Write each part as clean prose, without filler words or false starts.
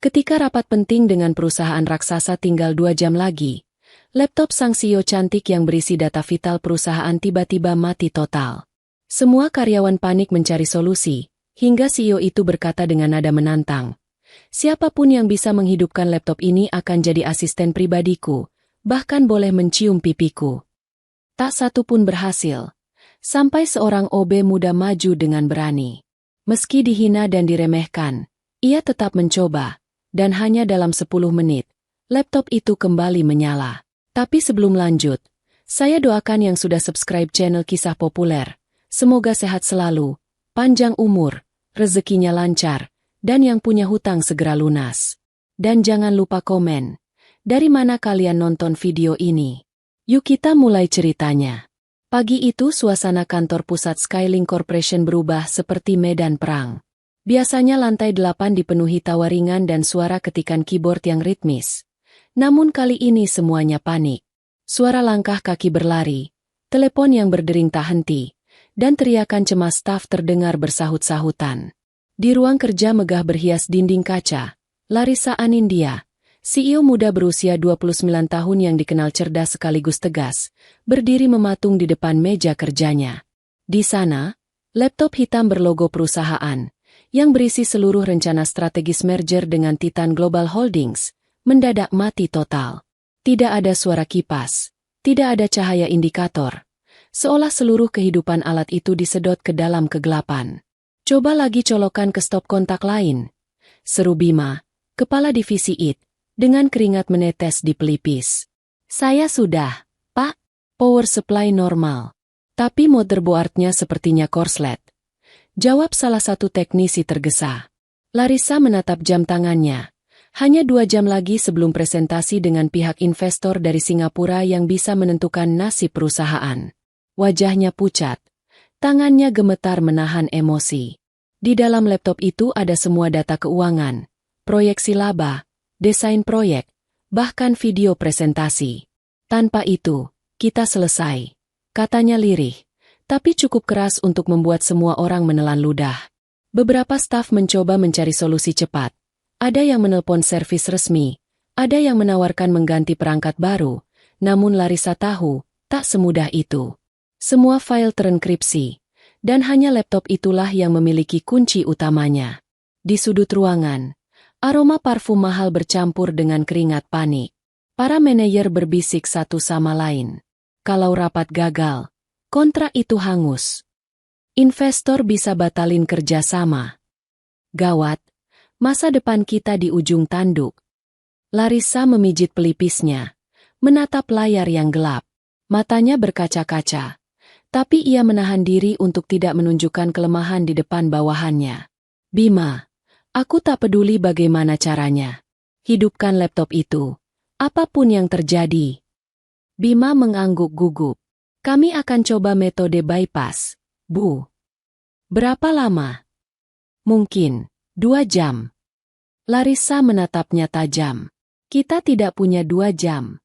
Ketika rapat penting dengan perusahaan raksasa tinggal 2 jam lagi, laptop sang CEO cantik yang berisi data vital perusahaan tiba-tiba mati total. Semua karyawan panik mencari solusi, hingga CEO itu berkata dengan nada menantang, "Siapapun yang bisa menghidupkan laptop ini akan jadi asisten pribadiku, bahkan boleh mencium pipiku." Tak satu pun berhasil, sampai seorang OB muda maju dengan berani. Meski dihina dan diremehkan, ia tetap mencoba. Dan hanya dalam 10 menit, laptop itu kembali menyala. Tapi sebelum lanjut, saya doakan yang sudah subscribe channel Kisah Populer. Semoga sehat selalu, panjang umur, rezekinya lancar, dan yang punya hutang segera lunas. Dan jangan lupa komen, dari mana kalian nonton video ini? Yuk kita mulai ceritanya. Pagi itu suasana kantor pusat Skylink Corporation berubah seperti medan perang. Biasanya lantai 8 dipenuhi tawa ringan dan suara ketikan keyboard yang ritmis. Namun kali ini semuanya panik. Suara langkah kaki berlari, telepon yang berdering tak henti, dan teriakan cemas staf terdengar bersahut-sahutan. Di ruang kerja megah berhias dinding kaca, Larissa Anindya, CEO muda berusia 29 tahun yang dikenal cerdas sekaligus tegas, berdiri mematung di depan meja kerjanya. Di sana, laptop hitam berlogo perusahaan, yang berisi seluruh rencana strategis merger dengan Titan Global Holdings, mendadak mati total. Tidak ada suara kipas, tidak ada cahaya indikator. Seolah seluruh kehidupan alat itu disedot ke dalam kegelapan. "Coba lagi colokan ke stop kontak lain," seru Bima, kepala divisi IT, dengan keringat menetes di pelipis. "Saya sudah, Pak. Power supply normal. Tapi motherboardnya sepertinya korslet," jawab salah satu teknisi tergesa. Larissa menatap jam tangannya. Hanya 2 jam lagi sebelum presentasi dengan pihak investor dari Singapura yang bisa menentukan nasib perusahaan. Wajahnya pucat. Tangannya gemetar menahan emosi. Di dalam laptop itu ada semua data keuangan, proyeksi laba, desain proyek, bahkan video presentasi. "Tanpa itu, kita selesai," katanya lirih. Tapi cukup keras untuk membuat semua orang menelan ludah. Beberapa staf mencoba mencari solusi cepat. Ada yang menelpon servis resmi, ada yang menawarkan mengganti perangkat baru, namun Larissa tahu, tak semudah itu. Semua file terenkripsi, dan hanya laptop itulah yang memiliki kunci utamanya. Di sudut ruangan, aroma parfum mahal bercampur dengan keringat panik. Para manajer berbisik satu sama lain. Kalau rapat gagal, kontrak itu hangus. Investor bisa batalin kerjasama. Gawat, masa depan kita di ujung tanduk. Larissa memijit pelipisnya, menatap layar yang gelap. Matanya berkaca-kaca, tapi ia menahan diri untuk tidak menunjukkan kelemahan di depan bawahannya. "Bima, aku tak peduli bagaimana caranya. Hidupkan laptop itu, apapun yang terjadi." Bima mengangguk gugup. "Kami akan coba metode bypass, Bu." "Berapa lama?" "Mungkin 2 jam." Larissa menatapnya tajam. "Kita tidak punya 2 jam."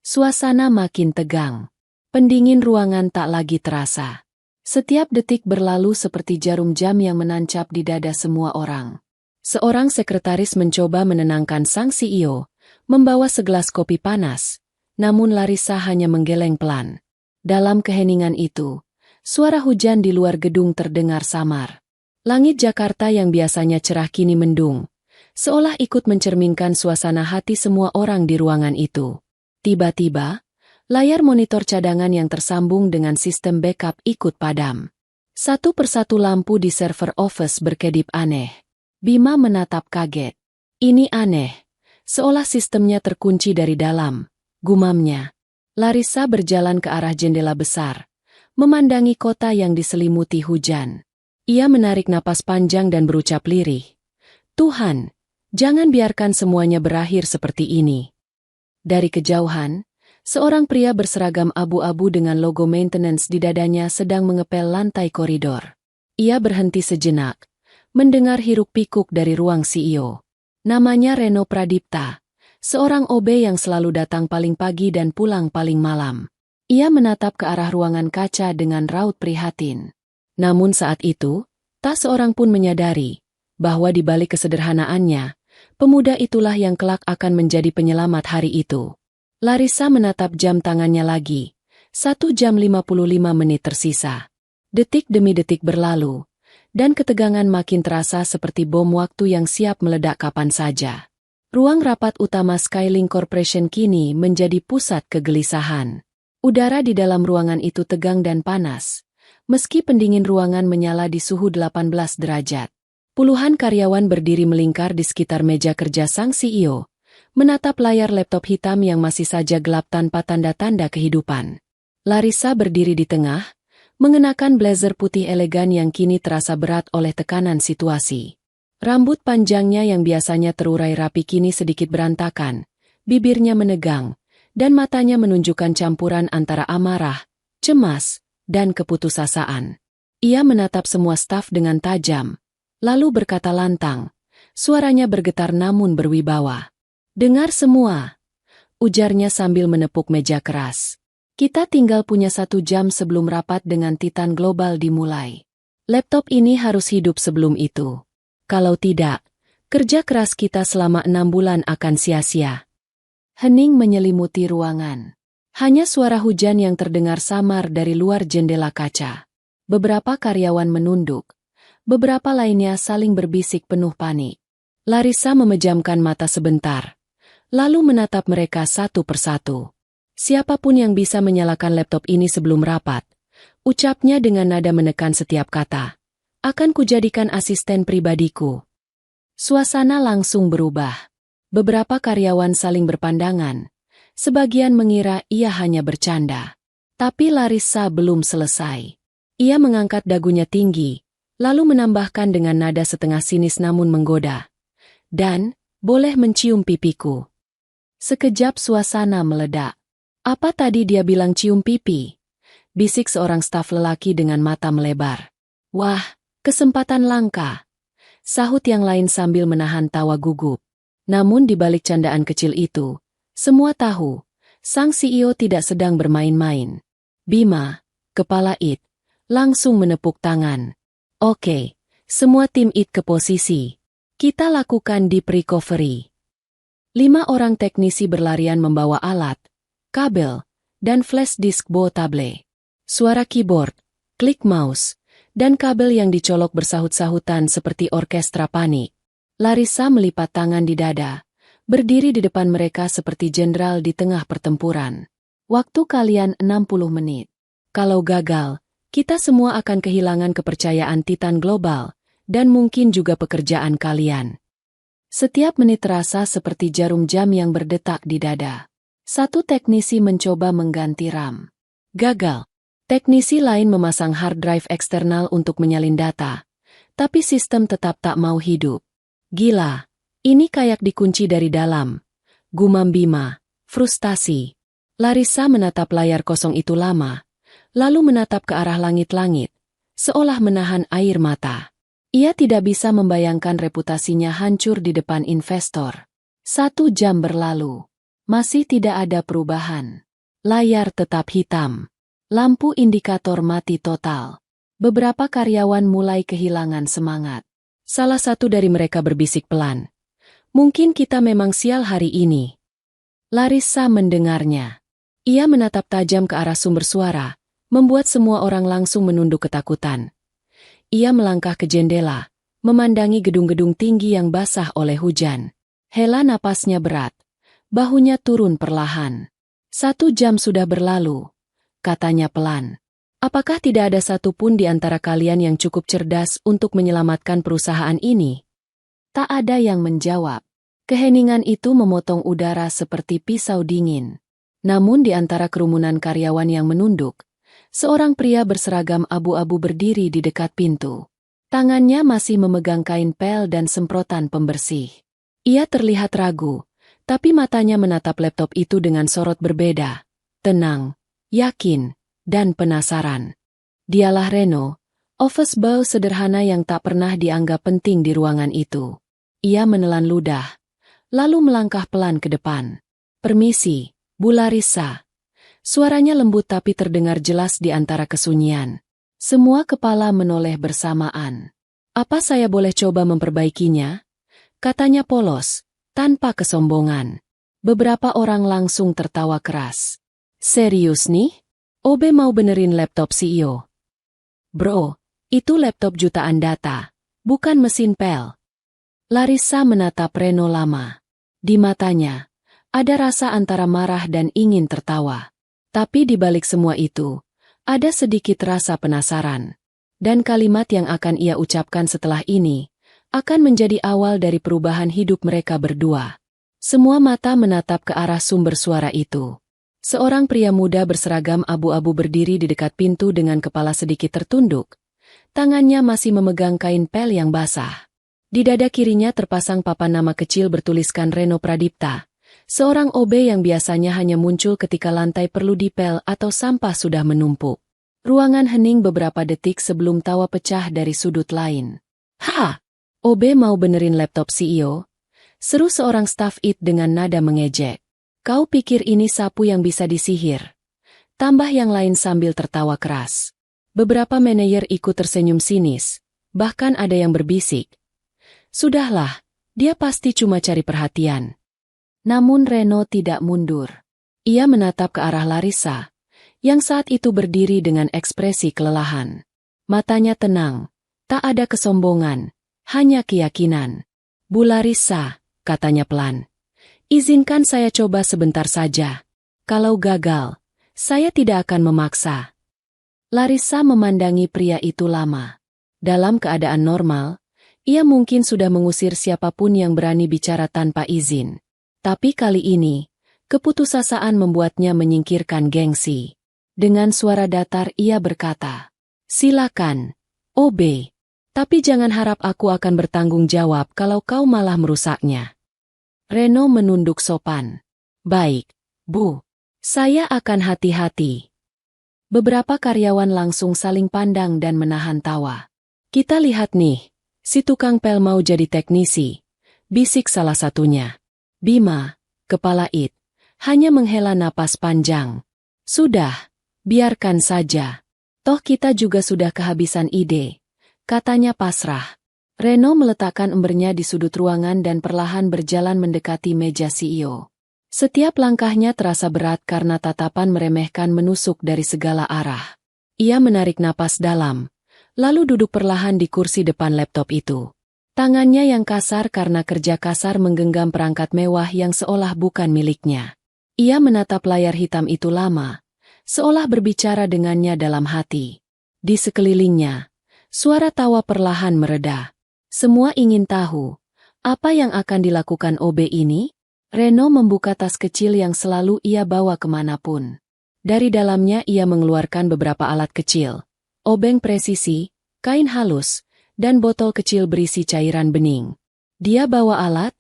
Suasana makin tegang. Pendingin ruangan tak lagi terasa. Setiap detik berlalu seperti jarum jam yang menancap di dada semua orang. Seorang sekretaris mencoba menenangkan sang CEO, membawa segelas kopi panas, namun Larissa hanya menggeleng pelan. Dalam keheningan itu, suara hujan di luar gedung terdengar samar. Langit Jakarta yang biasanya cerah kini mendung, seolah ikut mencerminkan suasana hati semua orang di ruangan itu. Tiba-tiba, layar monitor cadangan yang tersambung dengan sistem backup ikut padam. Satu persatu lampu di server office berkedip aneh. Bima menatap kaget. "Ini aneh, seolah sistemnya terkunci dari dalam," gumamnya. Larissa berjalan ke arah jendela besar, memandangi kota yang diselimuti hujan. Ia menarik napas panjang dan berucap lirih, "Tuhan, jangan biarkan semuanya berakhir seperti ini." Dari kejauhan, seorang pria berseragam abu-abu dengan logo maintenance di dadanya sedang mengepel lantai koridor. Ia berhenti sejenak, mendengar hiruk-pikuk dari ruang CEO. Namanya Reno Pradipta, seorang OB yang selalu datang paling pagi dan pulang paling malam. Ia menatap ke arah ruangan kaca dengan raut prihatin. Namun saat itu, tak seorang pun menyadari bahwa di balik kesederhanaannya, Pemuda itulah yang kelak akan menjadi penyelamat hari itu. Larissa menatap jam tangannya lagi. 1 jam 55 menit tersisa. Detik demi detik berlalu, dan ketegangan makin terasa seperti bom waktu yang siap meledak kapan saja. Ruang rapat utama Skylink Corporation kini menjadi pusat kegelisahan. Udara di dalam ruangan itu tegang dan panas, meski pendingin ruangan menyala di suhu 18 derajat. Puluhan karyawan berdiri melingkar di sekitar meja kerja sang CEO, menatap layar laptop hitam yang masih saja gelap tanpa tanda-tanda kehidupan. Larissa berdiri di tengah, mengenakan blazer putih elegan yang kini terasa berat oleh tekanan situasi. Rambut panjangnya yang biasanya terurai rapi kini sedikit berantakan, bibirnya menegang, dan matanya menunjukkan campuran antara amarah, cemas, dan keputusasaan. Ia menatap semua staf dengan tajam, lalu berkata lantang, suaranya bergetar namun berwibawa. "Dengar semua," ujarnya sambil menepuk meja keras. "Kita tinggal punya 1 jam sebelum rapat dengan Titan Global dimulai. Laptop ini harus hidup sebelum itu. Kalau tidak, kerja keras kita selama 6 bulan akan sia-sia." Hening menyelimuti ruangan. Hanya suara hujan yang terdengar samar dari luar jendela kaca. Beberapa karyawan menunduk. Beberapa lainnya saling berbisik penuh panik. Larissa memejamkan mata sebentar, lalu menatap mereka satu persatu. "Siapapun yang bisa menyalakan laptop ini sebelum rapat," ucapnya dengan nada menekan setiap kata, "akan kujadikan asisten pribadiku." Suasana langsung berubah. Beberapa karyawan saling berpandangan. Sebagian mengira ia hanya bercanda. Tapi Larissa belum selesai. Ia mengangkat dagunya tinggi, lalu menambahkan dengan nada setengah sinis namun menggoda, "Dan, boleh mencium pipiku." Sekejap suasana meledak. "Apa tadi dia bilang cium pipi?" bisik seorang staf lelaki dengan mata melebar. "Wah, kesempatan langka," sahut yang lain sambil menahan tawa gugup. Namun di balik candaan kecil itu, semua tahu, sang CEO tidak sedang bermain-main. Bima, kepala IT, langsung menepuk tangan. "Oke, semua tim IT ke posisi. Kita lakukan deep recovery." 5 orang teknisi berlarian membawa alat, kabel, dan flash disk bootable. Suara keyboard, klik mouse, dan kabel yang dicolok bersahut-sahutan seperti orkestra panik. Larissa melipat tangan di dada, berdiri di depan mereka seperti jenderal di tengah pertempuran. "Waktu kalian 60 menit. Kalau gagal, kita semua akan kehilangan kepercayaan Titan Global, dan mungkin juga pekerjaan kalian." Setiap menit terasa seperti jarum jam yang berdetak di dada. Satu teknisi mencoba mengganti RAM. Gagal. Teknisi lain memasang hard drive eksternal untuk menyalin data, tapi sistem tetap tak mau hidup. "Gila, ini kayak dikunci dari dalam," gumam Bima, frustasi. Larissa menatap layar kosong itu lama, lalu menatap ke arah langit-langit, seolah menahan air mata. Ia tidak bisa membayangkan reputasinya hancur di depan investor. 1 jam berlalu. Masih tidak ada perubahan. Layar tetap hitam. Lampu indikator mati total. Beberapa karyawan mulai kehilangan semangat. Salah satu dari mereka berbisik pelan, "Mungkin kita memang sial hari ini." Larissa mendengarnya. Ia menatap tajam ke arah sumber suara, membuat semua orang langsung menunduk ketakutan. Ia melangkah ke jendela, memandangi gedung-gedung tinggi yang basah oleh hujan. Hela napasnya berat, bahunya turun perlahan. 1 jam sudah berlalu, katanya pelan. "Apakah tidak ada satupun di antara kalian yang cukup cerdas untuk menyelamatkan perusahaan ini?" Tak ada yang menjawab. Keheningan itu memotong udara seperti pisau dingin. Namun di antara kerumunan karyawan yang menunduk, seorang pria berseragam abu-abu berdiri di dekat pintu. Tangannya masih memegang kain pel dan semprotan pembersih. Ia terlihat ragu, tapi matanya menatap laptop itu dengan sorot berbeda. Tenang, yakin, dan penasaran. Dialah Reno, office boy sederhana yang tak pernah dianggap penting di ruangan itu. Ia menelan ludah, lalu melangkah pelan ke depan. "Permisi, Bu Larissa." Suaranya lembut tapi terdengar jelas di antara kesunyian. Semua kepala menoleh bersamaan. "Apa saya boleh coba memperbaikinya?" katanya polos, tanpa kesombongan. Beberapa orang langsung tertawa keras. Serius nih? OB mau benerin laptop CEO? Bro, itu laptop jutaan data, bukan mesin pel. Larissa menatap Reno lama. Di matanya, ada rasa antara marah dan ingin tertawa. Tapi di balik semua itu, ada sedikit rasa penasaran. Dan kalimat yang akan ia ucapkan setelah ini, akan menjadi awal dari perubahan hidup mereka berdua. Semua mata menatap ke arah sumber suara itu. Seorang pria muda berseragam abu-abu berdiri di dekat pintu dengan kepala sedikit tertunduk. Tangannya masih memegang kain pel yang basah. Di dada kirinya terpasang papan nama kecil bertuliskan Reno Pradipta, seorang OB yang biasanya hanya muncul ketika lantai perlu dipel atau sampah sudah menumpuk. Ruangan hening beberapa detik sebelum tawa pecah dari sudut lain. "Ha! OB mau benerin laptop CEO?" seru seorang staf IT dengan nada mengejek. "Kau pikir ini sapu yang bisa disihir?" tambah yang lain sambil tertawa keras. Beberapa manajer ikut tersenyum sinis, bahkan ada yang berbisik, "Sudahlah, dia pasti cuma cari perhatian." Namun Reno tidak mundur. Ia menatap ke arah Larissa, yang saat itu berdiri dengan ekspresi kelelahan. Matanya tenang, tak ada kesombongan, hanya keyakinan. "Bu Larissa," katanya pelan, "izinkan saya coba sebentar saja. Kalau gagal, saya tidak akan memaksa." Larissa memandangi pria itu lama. Dalam keadaan normal, ia mungkin sudah mengusir siapapun yang berani bicara tanpa izin. Tapi kali ini, keputusasaan membuatnya menyingkirkan gengsi. Dengan suara datar ia berkata, "Silakan, OB. Tapi jangan harap aku akan bertanggung jawab kalau kau malah merusaknya." Reno menunduk sopan. "Baik, Bu. Saya akan hati-hati." Beberapa karyawan langsung saling pandang dan menahan tawa. "Kita lihat nih, si tukang pel mau jadi teknisi," bisik salah satunya. Bima, kepala IT, hanya menghela napas panjang. "Sudah, biarkan saja. Toh kita juga sudah kehabisan ide," katanya pasrah. Reno meletakkan embernya di sudut ruangan dan perlahan berjalan mendekati meja CEO. Setiap langkahnya terasa berat karena tatapan meremehkan menusuk dari segala arah. Ia menarik napas dalam, lalu duduk perlahan di kursi depan laptop itu. Tangannya yang kasar karena kerja kasar menggenggam perangkat mewah yang seolah bukan miliknya. Ia menatap layar hitam itu lama, seolah berbicara dengannya dalam hati. Di sekelilingnya, suara tawa perlahan mereda. Semua ingin tahu, apa yang akan dilakukan OB ini? Reno membuka tas kecil yang selalu ia bawa kemanapun. Dari dalamnya ia mengeluarkan beberapa alat kecil, obeng presisi, kain halus, dan botol kecil berisi cairan bening. "Dia bawa alat?"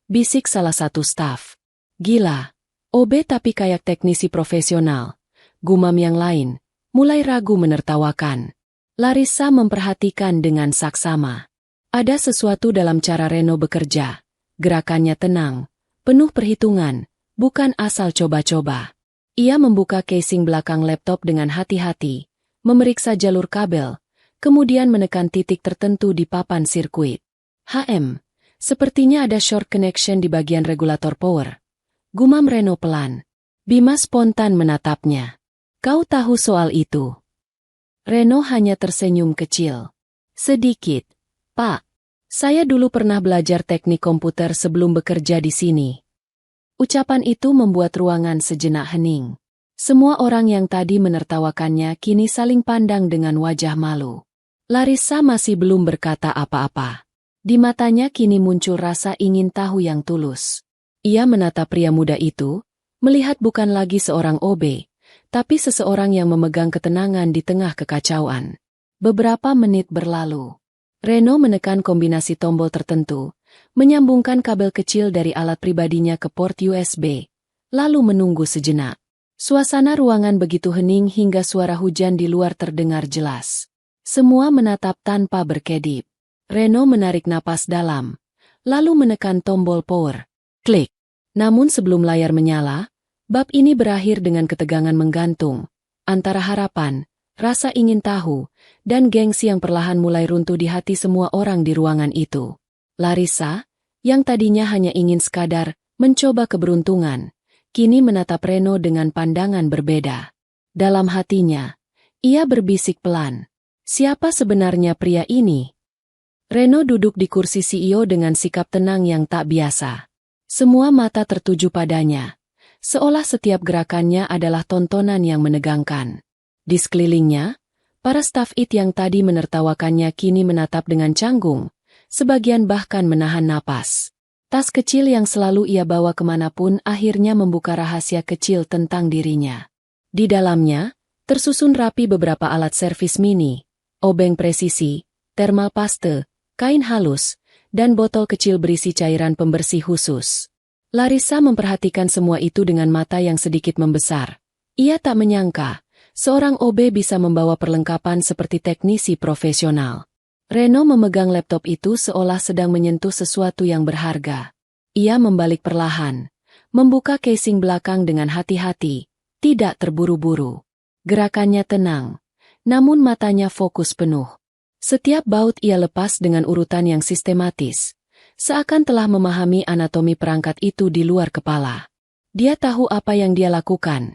bisik salah satu staf. "Gila, OB tapi kayak teknisi profesional," gumam yang lain, mulai ragu menertawakan. Larissa memperhatikan dengan saksama. Ada sesuatu dalam cara Reno bekerja. Gerakannya tenang, penuh perhitungan, bukan asal coba-coba. Ia membuka casing belakang laptop dengan hati-hati, memeriksa jalur kabel, kemudian menekan titik tertentu di papan sirkuit. Sepertinya ada short connection di bagian regulator power," gumam Reno pelan. Bima spontan menatapnya. "Kau tahu soal itu?" Reno hanya tersenyum kecil. "Sedikit, Pak. Saya dulu pernah belajar teknik komputer sebelum bekerja di sini." Ucapan itu membuat ruangan sejenak hening. Semua orang yang tadi menertawakannya kini saling pandang dengan wajah malu. Larissa masih belum berkata apa-apa. Di matanya kini muncul rasa ingin tahu yang tulus. Ia menatap pria muda itu, melihat bukan lagi seorang OB, tapi seseorang yang memegang ketenangan di tengah kekacauan. Beberapa menit berlalu. Reno menekan kombinasi tombol tertentu, menyambungkan kabel kecil dari alat pribadinya ke port USB, lalu menunggu sejenak. Suasana ruangan begitu hening hingga suara hujan di luar terdengar jelas. Semua menatap tanpa berkedip. Reno menarik napas dalam, lalu menekan tombol power. Klik. Namun sebelum layar menyala, bab ini berakhir dengan ketegangan menggantung, antara harapan, rasa ingin tahu, dan gengsi yang perlahan mulai runtuh di hati semua orang di ruangan itu. Larissa, yang tadinya hanya ingin sekadar mencoba keberuntungan, kini menatap Reno dengan pandangan berbeda. Dalam hatinya, ia berbisik pelan. Siapa sebenarnya pria ini? Reno duduk di kursi CEO dengan sikap tenang yang tak biasa. Semua mata tertuju padanya, seolah setiap gerakannya adalah tontonan yang menegangkan. Di sekelilingnya, para staf IT yang tadi menertawakannya kini menatap dengan canggung, sebagian bahkan menahan napas. Tas kecil yang selalu ia bawa kemanapun akhirnya membuka rahasia kecil tentang dirinya. Di dalamnya, tersusun rapi beberapa alat servis mini, obeng presisi, thermal paste, kain halus, dan botol kecil berisi cairan pembersih khusus. Larissa memperhatikan semua itu dengan mata yang sedikit membesar. Ia tak menyangka, seorang OB bisa membawa perlengkapan seperti teknisi profesional. Reno memegang laptop itu seolah sedang menyentuh sesuatu yang berharga. Ia membalik perlahan, membuka casing belakang dengan hati-hati, tidak terburu-buru. Gerakannya tenang, namun matanya fokus penuh. Setiap baut ia lepas dengan urutan yang sistematis, seakan telah memahami anatomi perangkat itu di luar kepala. Dia tahu apa yang dia lakukan,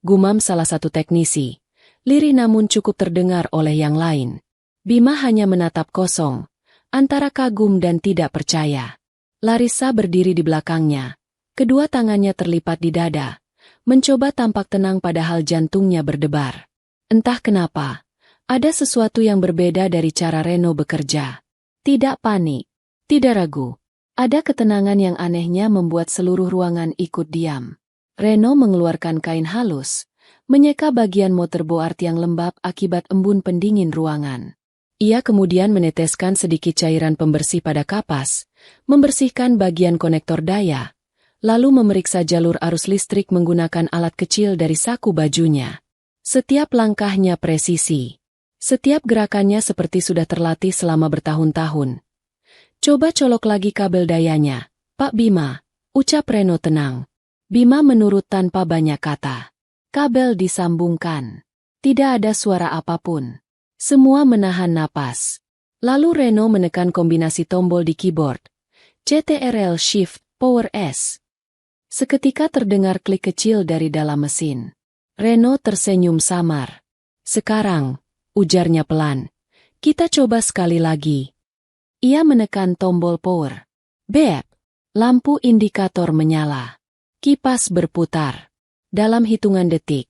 gumam salah satu teknisi, lirih namun cukup terdengar oleh yang lain. Bima hanya menatap kosong, antara kagum dan tidak percaya. Larissa berdiri di belakangnya, kedua tangannya terlipat di dada, mencoba tampak tenang padahal jantungnya berdebar. Entah kenapa, ada sesuatu yang berbeda dari cara Reno bekerja. Tidak panik, tidak ragu. Ada ketenangan yang anehnya membuat seluruh ruangan ikut diam. Reno mengeluarkan kain halus, menyeka bagian motherboard yang lembab akibat embun pendingin ruangan. Ia kemudian meneteskan sedikit cairan pembersih pada kapas, membersihkan bagian konektor daya, lalu memeriksa jalur arus listrik menggunakan alat kecil dari saku bajunya. Setiap langkahnya presisi. Setiap gerakannya seperti sudah terlatih selama bertahun-tahun. Coba colok lagi kabel dayanya, Pak Bima, ucap Reno tenang. Bima menurut tanpa banyak kata. Kabel disambungkan. Tidak ada suara apapun. Semua menahan napas. Lalu Reno menekan kombinasi tombol di keyboard. CTRL Shift Power S. Seketika terdengar klik kecil dari dalam mesin. Reno tersenyum samar. Sekarang, ujarnya pelan, kita coba sekali lagi. Ia menekan tombol power. Beep! Lampu indikator menyala. Kipas berputar. Dalam hitungan detik,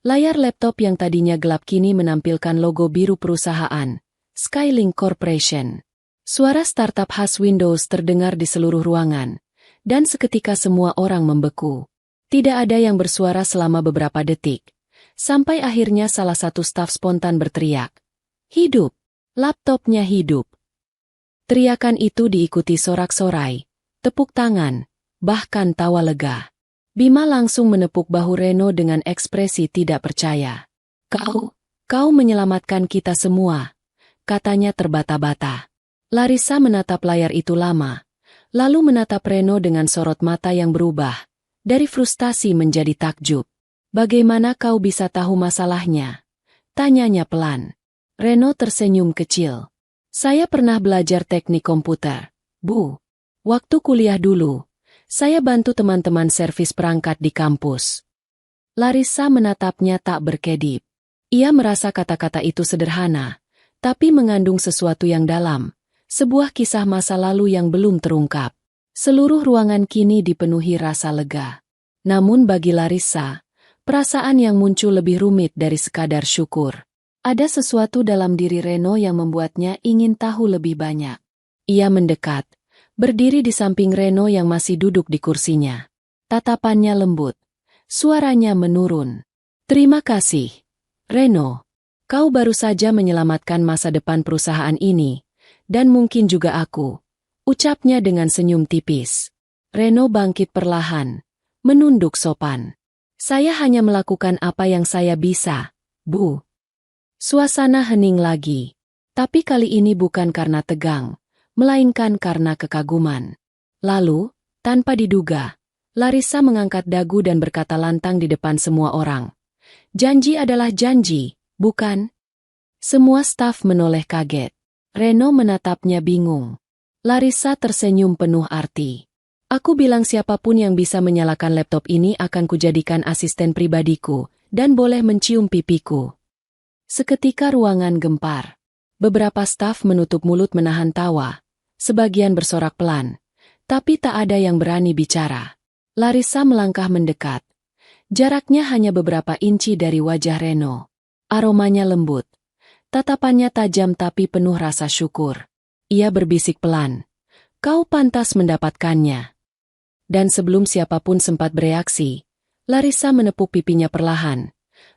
layar laptop yang tadinya gelap kini menampilkan logo biru perusahaan, Skylink Corporation. Suara startup khas Windows terdengar di seluruh ruangan, dan seketika semua orang membeku. Tidak ada yang bersuara selama beberapa detik. Sampai akhirnya salah satu staf spontan berteriak. Hidup! Laptopnya hidup! Teriakan itu diikuti sorak-sorai, tepuk tangan, bahkan tawa lega. Bima langsung menepuk bahu Reno dengan ekspresi tidak percaya. Kau menyelamatkan kita semua, katanya terbata-bata. Larissa menatap layar itu lama, lalu menatap Reno dengan sorot mata yang berubah, dari frustasi menjadi takjub. Bagaimana kau bisa tahu masalahnya? Tanyanya pelan. Reno tersenyum kecil. Saya pernah belajar teknik komputer, Bu. Waktu kuliah dulu, saya bantu teman-teman servis perangkat di kampus. Larissa menatapnya tak berkedip. Ia merasa kata-kata itu sederhana, tapi mengandung sesuatu yang dalam, sebuah kisah masa lalu yang belum terungkap. Seluruh ruangan kini dipenuhi rasa lega. Namun bagi Larissa, perasaan yang muncul lebih rumit dari sekadar syukur. Ada sesuatu dalam diri Reno yang membuatnya ingin tahu lebih banyak. Ia mendekat, berdiri di samping Reno yang masih duduk di kursinya. Tatapannya lembut, suaranya menurun. Terima kasih, Reno. Kau baru saja menyelamatkan masa depan perusahaan ini, dan mungkin juga aku, ucapnya dengan senyum tipis. Reno bangkit perlahan, menunduk sopan. Saya hanya melakukan apa yang saya bisa, Bu. Suasana hening lagi. Tapi kali ini bukan karena tegang, melainkan karena kekaguman. Lalu, tanpa diduga, Larissa mengangkat dagu dan berkata lantang di depan semua orang. Janji adalah janji, bukan? Semua staf menoleh kaget. Reno menatapnya bingung. Larissa tersenyum penuh arti. Aku bilang siapapun yang bisa menyalakan laptop ini akan kujadikan asisten pribadiku, dan boleh mencium pipiku. Seketika ruangan gempar. Beberapa staf menutup mulut menahan tawa. Sebagian bersorak pelan. Tapi tak ada yang berani bicara. Larissa melangkah mendekat. Jaraknya hanya beberapa inci dari wajah Reno. Aromanya lembut. Tatapannya tajam tapi penuh rasa syukur. Ia berbisik pelan. Kau pantas mendapatkannya. Dan sebelum siapapun sempat bereaksi, Larissa menepuk pipinya perlahan,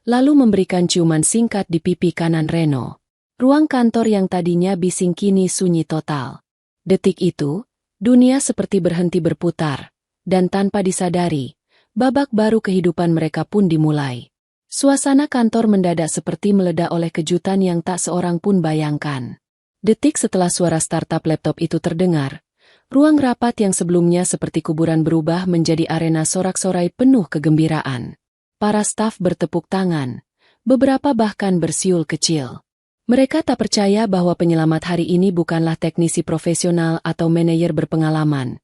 lalu memberikan ciuman singkat di pipi kanan Reno. Ruang kantor yang tadinya bising kini sunyi total. Detik itu, dunia seperti berhenti berputar, dan tanpa disadari, babak baru kehidupan mereka pun dimulai. Suasana kantor mendadak seperti meledak oleh kejutan yang tak seorang pun bayangkan. Detik setelah suara startup laptop itu terdengar, ruang rapat yang sebelumnya seperti kuburan berubah menjadi arena sorak-sorai penuh kegembiraan. Para staf bertepuk tangan, beberapa bahkan bersiul kecil. Mereka tak percaya bahwa penyelamat hari ini bukanlah teknisi profesional atau manajer berpengalaman,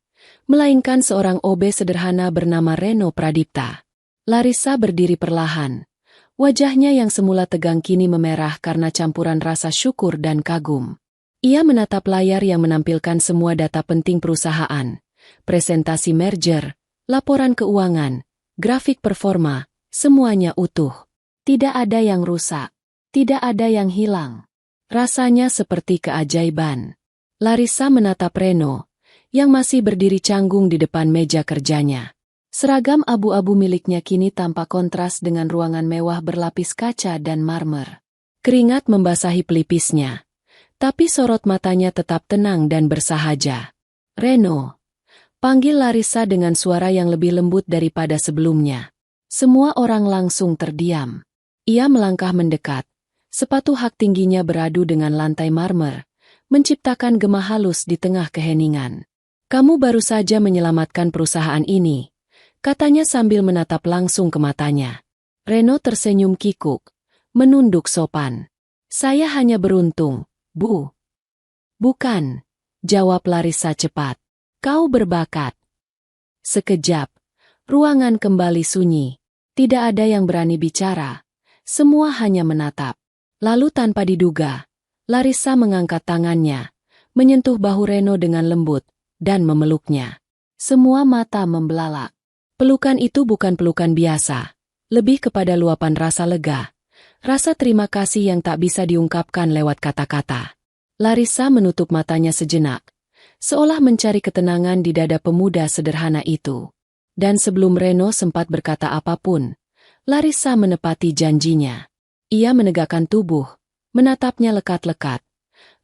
melainkan seorang OB sederhana bernama Reno Pradipta. Larissa berdiri perlahan. Wajahnya yang semula tegang kini memerah karena campuran rasa syukur dan kagum. Ia menatap layar yang menampilkan semua data penting perusahaan, presentasi merger, laporan keuangan, grafik performa, semuanya utuh. Tidak ada yang rusak. Tidak ada yang hilang. Rasanya seperti keajaiban. Larissa menatap Reno, yang masih berdiri canggung di depan meja kerjanya. Seragam abu-abu miliknya kini tampak kontras dengan ruangan mewah berlapis kaca dan marmer. Keringat membasahi pelipisnya, tapi sorot matanya tetap tenang dan bersahaja. Reno, panggil Larissa dengan suara yang lebih lembut daripada sebelumnya. Semua orang langsung terdiam. Ia melangkah mendekat. Sepatu hak tingginya beradu dengan lantai marmer, menciptakan gema halus di tengah keheningan. Kamu baru saja menyelamatkan perusahaan ini, katanya sambil menatap langsung ke matanya. Reno tersenyum kikuk, menunduk sopan. Saya hanya beruntung, Bu. Bukan, jawab Larissa cepat. Kau berbakat. Sekejap, ruangan kembali sunyi. Tidak ada yang berani bicara. Semua hanya menatap. Lalu tanpa diduga, Larissa mengangkat tangannya, menyentuh bahu Reno dengan lembut, dan memeluknya. Semua mata membelalak. Pelukan itu bukan pelukan biasa, lebih kepada luapan rasa lega, rasa terima kasih yang tak bisa diungkapkan lewat kata-kata. Larissa menutup matanya sejenak, seolah mencari ketenangan di dada pemuda sederhana itu. Dan sebelum Reno sempat berkata apapun, Larissa menepati janjinya. Ia menegakkan tubuh, menatapnya lekat-lekat,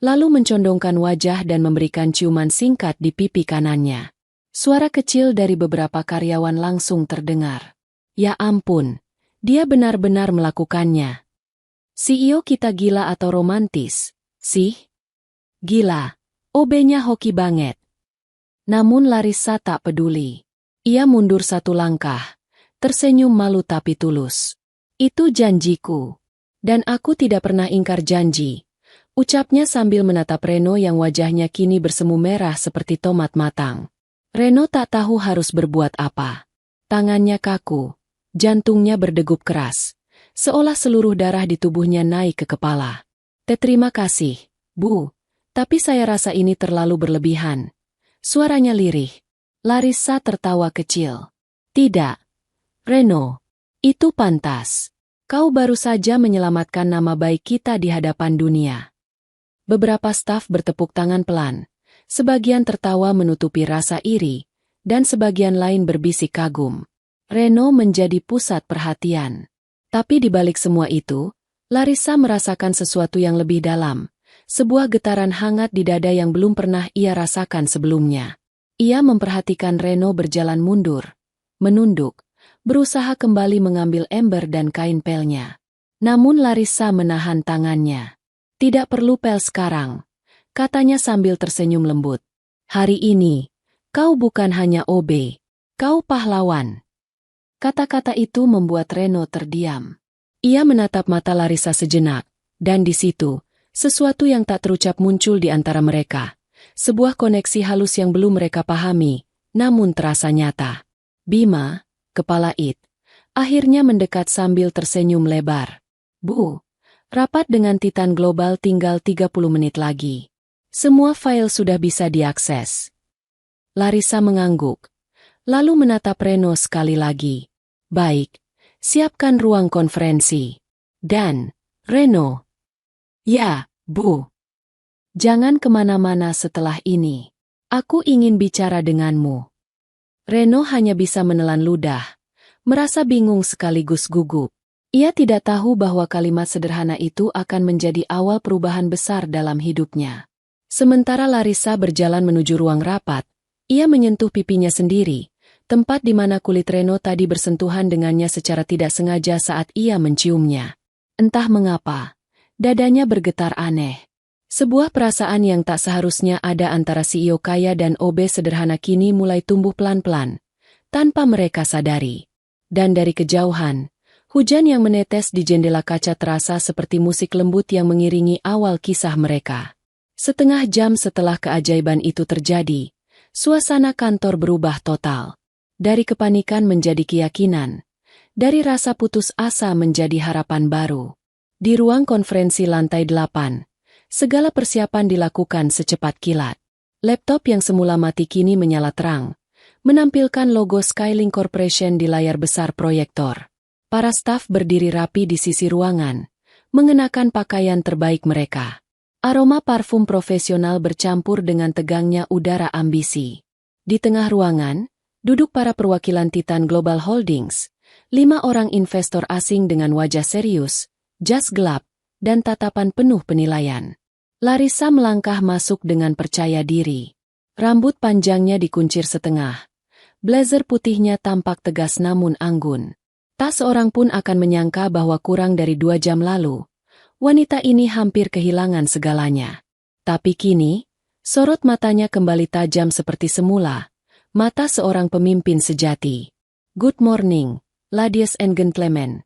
lalu mencondongkan wajah dan memberikan ciuman singkat di pipi kanannya. Suara kecil dari beberapa karyawan langsung terdengar. Ya ampun, dia benar-benar melakukannya. CEO kita gila atau romantis, sih? Gila, OB-nya hoki banget. Namun Larissa tak peduli. Ia mundur satu langkah, tersenyum malu tapi tulus. Itu janjiku. Dan aku tidak pernah ingkar janji, ucapnya sambil menatap Reno yang wajahnya kini bersemu merah seperti tomat matang. Reno tak tahu harus berbuat apa. Tangannya kaku, jantungnya berdegup keras, seolah seluruh darah di tubuhnya naik ke kepala. Terima kasih, Bu, tapi saya rasa ini terlalu berlebihan. Suaranya lirih. Larissa tertawa kecil. Tidak, Reno, itu pantas. Kau baru saja menyelamatkan nama baik kita di hadapan dunia. Beberapa staf bertepuk tangan pelan, sebagian tertawa menutupi rasa iri, dan sebagian lain berbisik kagum. Reno menjadi pusat perhatian. Tapi di balik semua itu, Larissa merasakan sesuatu yang lebih dalam, sebuah getaran hangat di dada yang belum pernah ia rasakan sebelumnya. Ia memperhatikan Reno berjalan mundur, menunduk, berusaha kembali mengambil ember dan kain pelnya. Namun Larissa menahan tangannya. Tidak perlu pel sekarang, katanya sambil tersenyum lembut. Hari ini, kau bukan hanya OB, kau pahlawan. Kata-kata itu membuat Reno terdiam. Ia menatap mata Larissa sejenak, dan di situ, sesuatu yang tak terucap muncul di antara mereka, Sebuah koneksi halus yang belum mereka pahami, namun terasa nyata. Bima, kepala IT, akhirnya mendekat sambil tersenyum lebar. Bu, rapat dengan Titan Global tinggal 30 menit lagi. Semua file sudah bisa diakses. Larissa mengangguk, lalu menatap Reno sekali lagi. Baik, siapkan ruang konferensi. Dan, Reno. Ya, Bu. Jangan kemana-mana setelah ini. Aku ingin bicara denganmu. Reno hanya bisa menelan ludah, merasa bingung sekaligus gugup. Ia tidak tahu bahwa kalimat sederhana itu akan menjadi awal perubahan besar dalam hidupnya. Sementara Larissa berjalan menuju ruang rapat, ia menyentuh pipinya sendiri, tempat di mana kulit Reno tadi bersentuhan dengannya secara tidak sengaja saat ia menciumnya. Entah mengapa, dadanya bergetar aneh. Sebuah perasaan yang tak seharusnya ada antara CEO kaya dan OB sederhana kini mulai tumbuh pelan-pelan, tanpa mereka sadari. Dan dari kejauhan, hujan yang menetes di jendela kaca terasa seperti musik lembut yang mengiringi awal kisah mereka. Setengah jam setelah keajaiban itu terjadi, suasana kantor berubah total. Dari kepanikan menjadi keyakinan, dari rasa putus asa menjadi harapan baru. Di ruang konferensi lantai 8, segala persiapan dilakukan secepat kilat. Laptop yang semula mati kini menyala terang, menampilkan logo Skylink Corporation di layar besar proyektor. Para staf berdiri rapi di sisi ruangan, mengenakan pakaian terbaik mereka. Aroma parfum profesional bercampur dengan tegangnya udara ambisi. Di tengah ruangan, duduk para perwakilan Titan Global Holdings, 5 orang investor asing dengan wajah serius, jas gelap, dan tatapan penuh penilaian. Larissa melangkah masuk dengan percaya diri. Rambut panjangnya dikuncir setengah. Blazer putihnya tampak tegas namun anggun. Tak seorang pun akan menyangka bahwa kurang dari 2 jam lalu, wanita ini hampir kehilangan segalanya. Tapi kini, sorot matanya kembali tajam seperti semula, mata seorang pemimpin sejati. Good morning, ladies and gentlemen.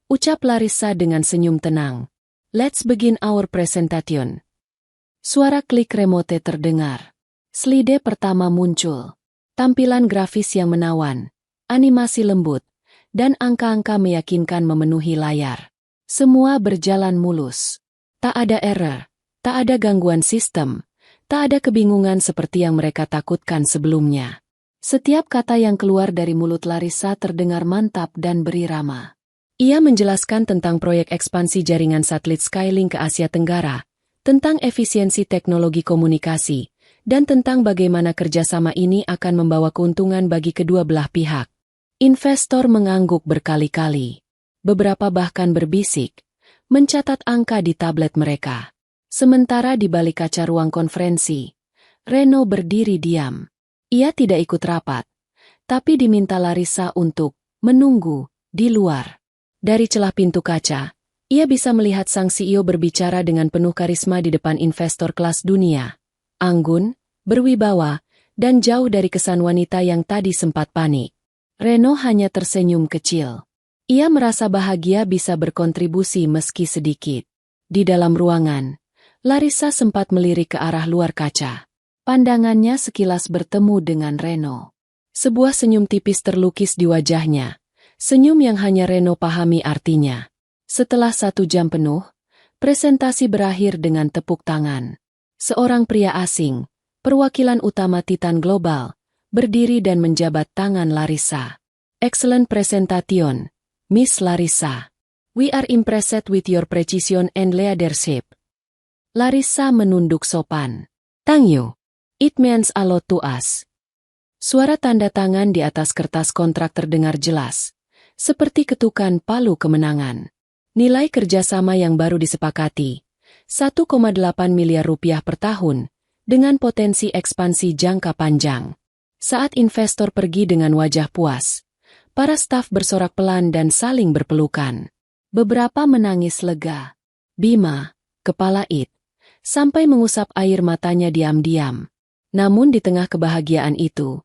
Ucap Larissa dengan senyum tenang. Let's begin our presentation. Suara klik remote terdengar. Slide pertama muncul. Tampilan grafis yang menawan, animasi lembut, dan angka-angka meyakinkan memenuhi layar. Semua berjalan mulus. Tak ada error, tak ada gangguan sistem, tak ada kebingungan seperti yang mereka takutkan sebelumnya. Setiap kata yang keluar dari mulut Larissa terdengar mantap dan berirama. Ia menjelaskan tentang proyek ekspansi jaringan satelit Skylink ke Asia Tenggara, tentang efisiensi teknologi komunikasi, dan tentang bagaimana kerjasama ini akan membawa keuntungan bagi kedua belah pihak. Investor mengangguk berkali-kali. Beberapa bahkan berbisik, mencatat angka di tablet mereka. Sementara di balik kaca ruang konferensi, Reno berdiri diam. Ia tidak ikut rapat, tapi diminta Larissa untuk menunggu di luar. Dari celah pintu kaca, ia bisa melihat sang CEO berbicara dengan penuh karisma di depan investor kelas dunia. Anggun, berwibawa, dan jauh dari kesan wanita yang tadi sempat panik. Reno hanya tersenyum kecil. Ia merasa bahagia bisa berkontribusi meski sedikit. Di dalam ruangan, Larissa sempat melirik ke arah luar kaca. Pandangannya sekilas bertemu dengan Reno. Sebuah senyum tipis terlukis di wajahnya. Senyum yang hanya Reno pahami artinya. Setelah 1 jam penuh, presentasi berakhir dengan tepuk tangan. Seorang pria asing, perwakilan utama Titan Global, berdiri dan menjabat tangan Larissa. Excellent presentation, Miss Larissa. We are impressed with your precision and leadership. Larissa menunduk sopan. Thank you. It means a lot to us. Suara tanda tangan di atas kertas kontrak terdengar jelas, seperti ketukan palu kemenangan. Nilai kerjasama yang baru disepakati, 1,8 miliar rupiah per tahun, dengan potensi ekspansi jangka panjang. Saat investor pergi dengan wajah puas, para staf bersorak pelan dan saling berpelukan. Beberapa menangis lega. Bima, kepala IT, sampai mengusap air matanya diam-diam. Namun di tengah kebahagiaan itu,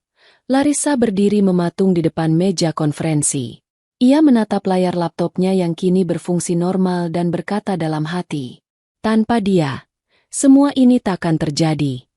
Larissa berdiri mematung di depan meja konferensi. Ia menatap layar laptopnya yang kini berfungsi normal dan berkata dalam hati, tanpa dia, semua ini takkan terjadi.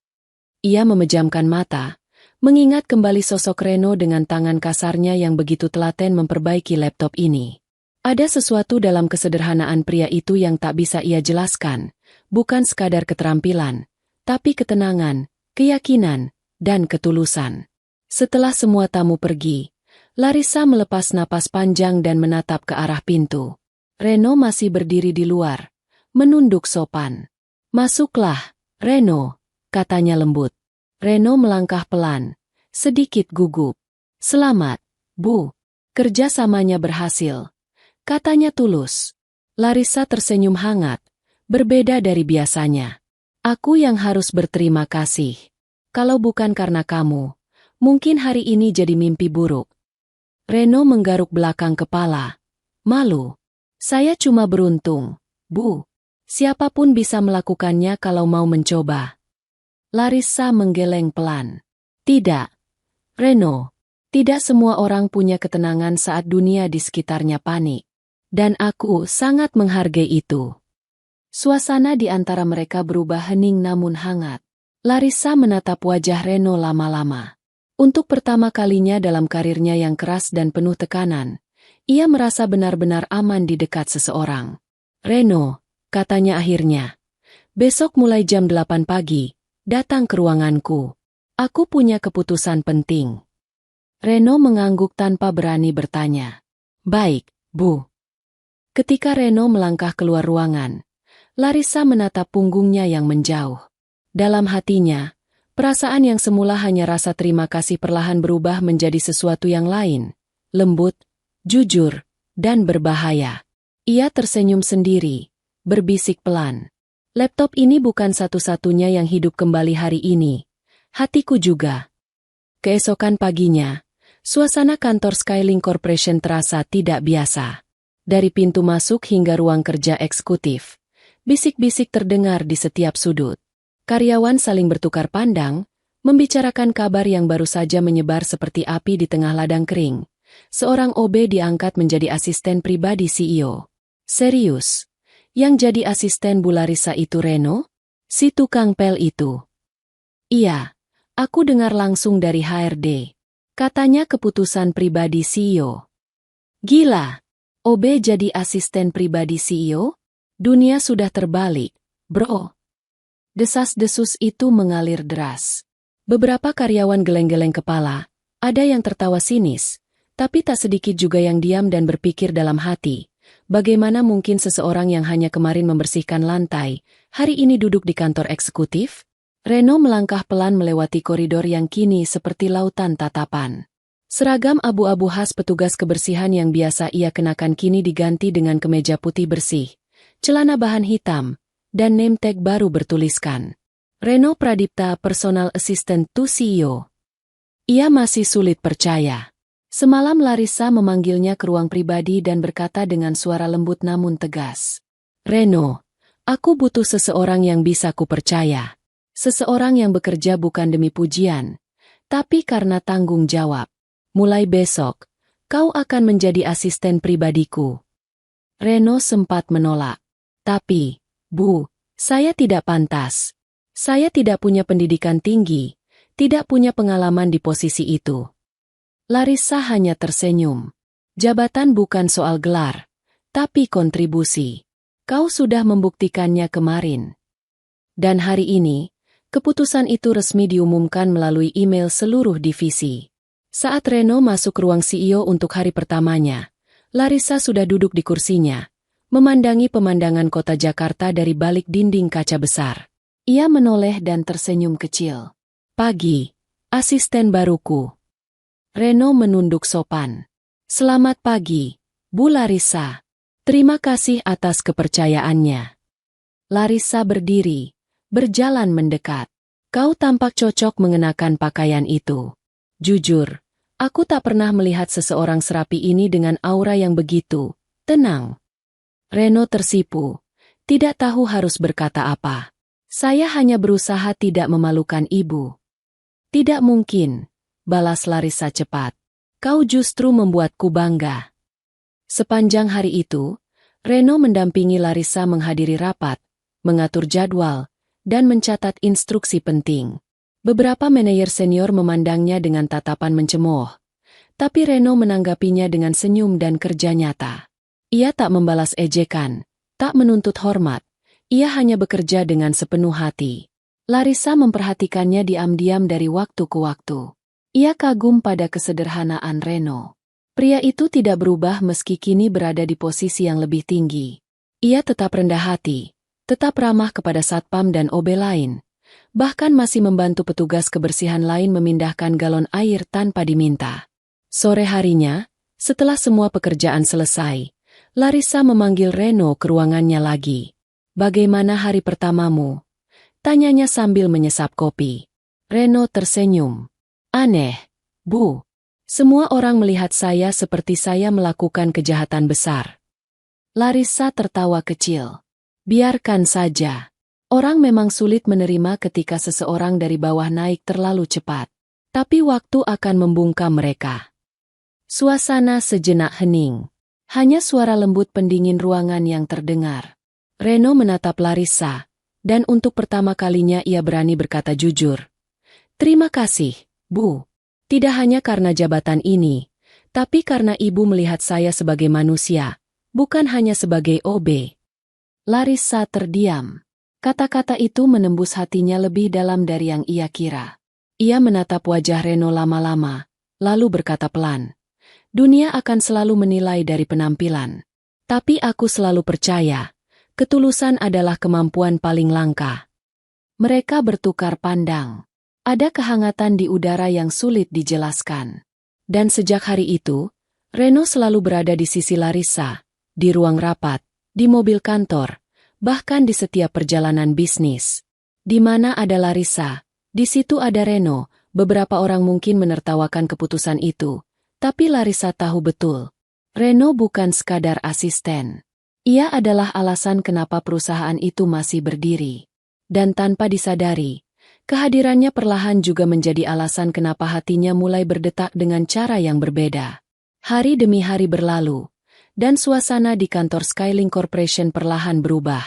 Ia memejamkan mata, mengingat kembali sosok Reno dengan tangan kasarnya yang begitu telaten memperbaiki laptop ini. Ada sesuatu dalam kesederhanaan pria itu yang tak bisa ia jelaskan, bukan sekadar keterampilan, tapi ketenangan, keyakinan, dan ketulusan. Setelah semua tamu pergi, Larissa melepas napas panjang dan menatap ke arah pintu. Reno masih berdiri di luar, menunduk sopan. "Masuklah, Reno," katanya lembut. Reno melangkah pelan, sedikit gugup. "Selamat, Bu. Kerjasamanya berhasil," katanya tulus. Larissa tersenyum hangat, berbeda dari biasanya. "Aku yang harus berterima kasih. Kalau bukan karena kamu, mungkin hari ini jadi mimpi buruk." Reno menggaruk belakang kepala. Malu. "Saya cuma beruntung, Bu. Siapapun bisa melakukannya kalau mau mencoba." Larissa menggeleng pelan. "Tidak, Reno. Tidak semua orang punya ketenangan saat dunia di sekitarnya panik. Dan aku sangat menghargai itu." Suasana di antara mereka berubah hening namun hangat. Larissa menatap wajah Reno lama-lama. Untuk pertama kalinya dalam karirnya yang keras dan penuh tekanan, ia merasa benar-benar aman di dekat seseorang. "Reno," katanya akhirnya, "besok mulai jam 8 pagi, datang ke ruanganku. Aku punya keputusan penting." Reno mengangguk tanpa berani bertanya. "Baik, Bu." Ketika Reno melangkah keluar ruangan, Larissa menatap punggungnya yang menjauh. Dalam hatinya, perasaan yang semula hanya rasa terima kasih perlahan berubah menjadi sesuatu yang lain, lembut, jujur, dan berbahaya. Ia tersenyum sendiri, berbisik pelan. "Laptop ini bukan satu-satunya yang hidup kembali hari ini. Hatiku juga." Keesokan paginya, suasana kantor Skylink Corporation terasa tidak biasa. Dari pintu masuk hingga ruang kerja eksekutif, bisik-bisik terdengar di setiap sudut. Karyawan saling bertukar pandang, membicarakan kabar yang baru saja menyebar seperti api di tengah ladang kering. Seorang OB diangkat menjadi asisten pribadi CEO. "Serius? Yang jadi asisten Bu Larissa itu Reno? Si tukang pel itu?" "Iya, aku dengar langsung dari HRD. Katanya keputusan pribadi CEO." "Gila, OB jadi asisten pribadi CEO? Dunia sudah terbalik, bro." Desas-desus itu mengalir deras. Beberapa karyawan geleng-geleng kepala, ada yang tertawa sinis, tapi tak sedikit juga yang diam dan berpikir dalam hati. Bagaimana mungkin seseorang yang hanya kemarin membersihkan lantai, hari ini duduk di kantor eksekutif? Reno melangkah pelan melewati koridor yang kini seperti lautan tatapan. Seragam abu-abu khas petugas kebersihan yang biasa ia kenakan kini diganti dengan kemeja putih bersih, celana bahan hitam, dan name tag baru bertuliskan Reno Pradipta Personal Assistant to CEO. Ia masih sulit percaya. Semalam Larissa memanggilnya ke ruang pribadi dan berkata dengan suara lembut namun tegas. "Reno, aku butuh seseorang yang bisa kupercaya. Seseorang yang bekerja bukan demi pujian, tapi karena tanggung jawab. Mulai besok, kau akan menjadi asisten pribadiku." Reno sempat menolak. "Tapi, Bu, saya tidak pantas. Saya tidak punya pendidikan tinggi, tidak punya pengalaman di posisi itu." Larissa hanya tersenyum. "Jabatan bukan soal gelar, tapi kontribusi. Kau sudah membuktikannya kemarin." Dan hari ini, keputusan itu resmi diumumkan melalui email seluruh divisi. Saat Reno masuk ruang CEO untuk hari pertamanya, Larissa sudah duduk di kursinya, memandangi pemandangan kota Jakarta dari balik dinding kaca besar. Ia menoleh dan tersenyum kecil. "Pagi, asisten baruku." Reno menunduk sopan. "Selamat pagi, Bu Larissa. Terima kasih atas kepercayaannya." Larissa berdiri, berjalan mendekat. "Kau tampak cocok mengenakan pakaian itu. Jujur, aku tak pernah melihat seseorang serapi ini dengan aura yang begitu tenang." Reno tersipu, tidak tahu harus berkata apa. "Saya hanya berusaha tidak memalukan ibu." "Tidak mungkin," balas Larissa cepat. "Kau justru membuatku bangga." Sepanjang hari itu, Reno mendampingi Larissa menghadiri rapat, mengatur jadwal, dan mencatat instruksi penting. Beberapa manajer senior memandangnya dengan tatapan mencemooh, tapi Reno menanggapinya dengan senyum dan kerja nyata. Ia tak membalas ejekan, tak menuntut hormat, ia hanya bekerja dengan sepenuh hati. Larissa memperhatikannya diam-diam dari waktu ke waktu. Ia kagum pada kesederhanaan Reno. Pria itu tidak berubah meski kini berada di posisi yang lebih tinggi. Ia tetap rendah hati, tetap ramah kepada satpam dan OB lain, bahkan masih membantu petugas kebersihan lain memindahkan galon air tanpa diminta. Sore harinya, setelah semua pekerjaan selesai, Larissa memanggil Reno ke ruangannya lagi. "Bagaimana hari pertamamu?" tanyanya sambil menyesap kopi. Reno tersenyum. "Aneh, Bu. Semua orang melihat saya seperti saya melakukan kejahatan besar." Larissa tertawa kecil. "Biarkan saja. Orang memang sulit menerima ketika seseorang dari bawah naik terlalu cepat. Tapi waktu akan membungkam mereka." Suasana sejenak hening. Hanya suara lembut pendingin ruangan yang terdengar. Reno menatap Larissa, dan untuk pertama kalinya ia berani berkata jujur. "Terima kasih, Bu. Tidak hanya karena jabatan ini, tapi karena Ibu melihat saya sebagai manusia, bukan hanya sebagai OB." Larissa terdiam. Kata-kata itu menembus hatinya lebih dalam dari yang ia kira. Ia menatap wajah Reno lama-lama, lalu berkata pelan, "Dunia akan selalu menilai dari penampilan. Tapi aku selalu percaya, ketulusan adalah kemampuan paling langka." Mereka bertukar pandang. Ada kehangatan di udara yang sulit dijelaskan. Dan sejak hari itu, Reno selalu berada di sisi Larissa, di ruang rapat, di mobil kantor, bahkan di setiap perjalanan bisnis. Di mana ada Larissa, di situ ada Reno. Beberapa orang mungkin menertawakan keputusan itu, tapi Larissa tahu betul. Reno bukan sekadar asisten. Ia adalah alasan kenapa perusahaan itu masih berdiri. Dan tanpa disadari, kehadirannya perlahan juga menjadi alasan kenapa hatinya mulai berdetak dengan cara yang berbeda. Hari demi hari berlalu, dan suasana di kantor Skylink Corporation perlahan berubah.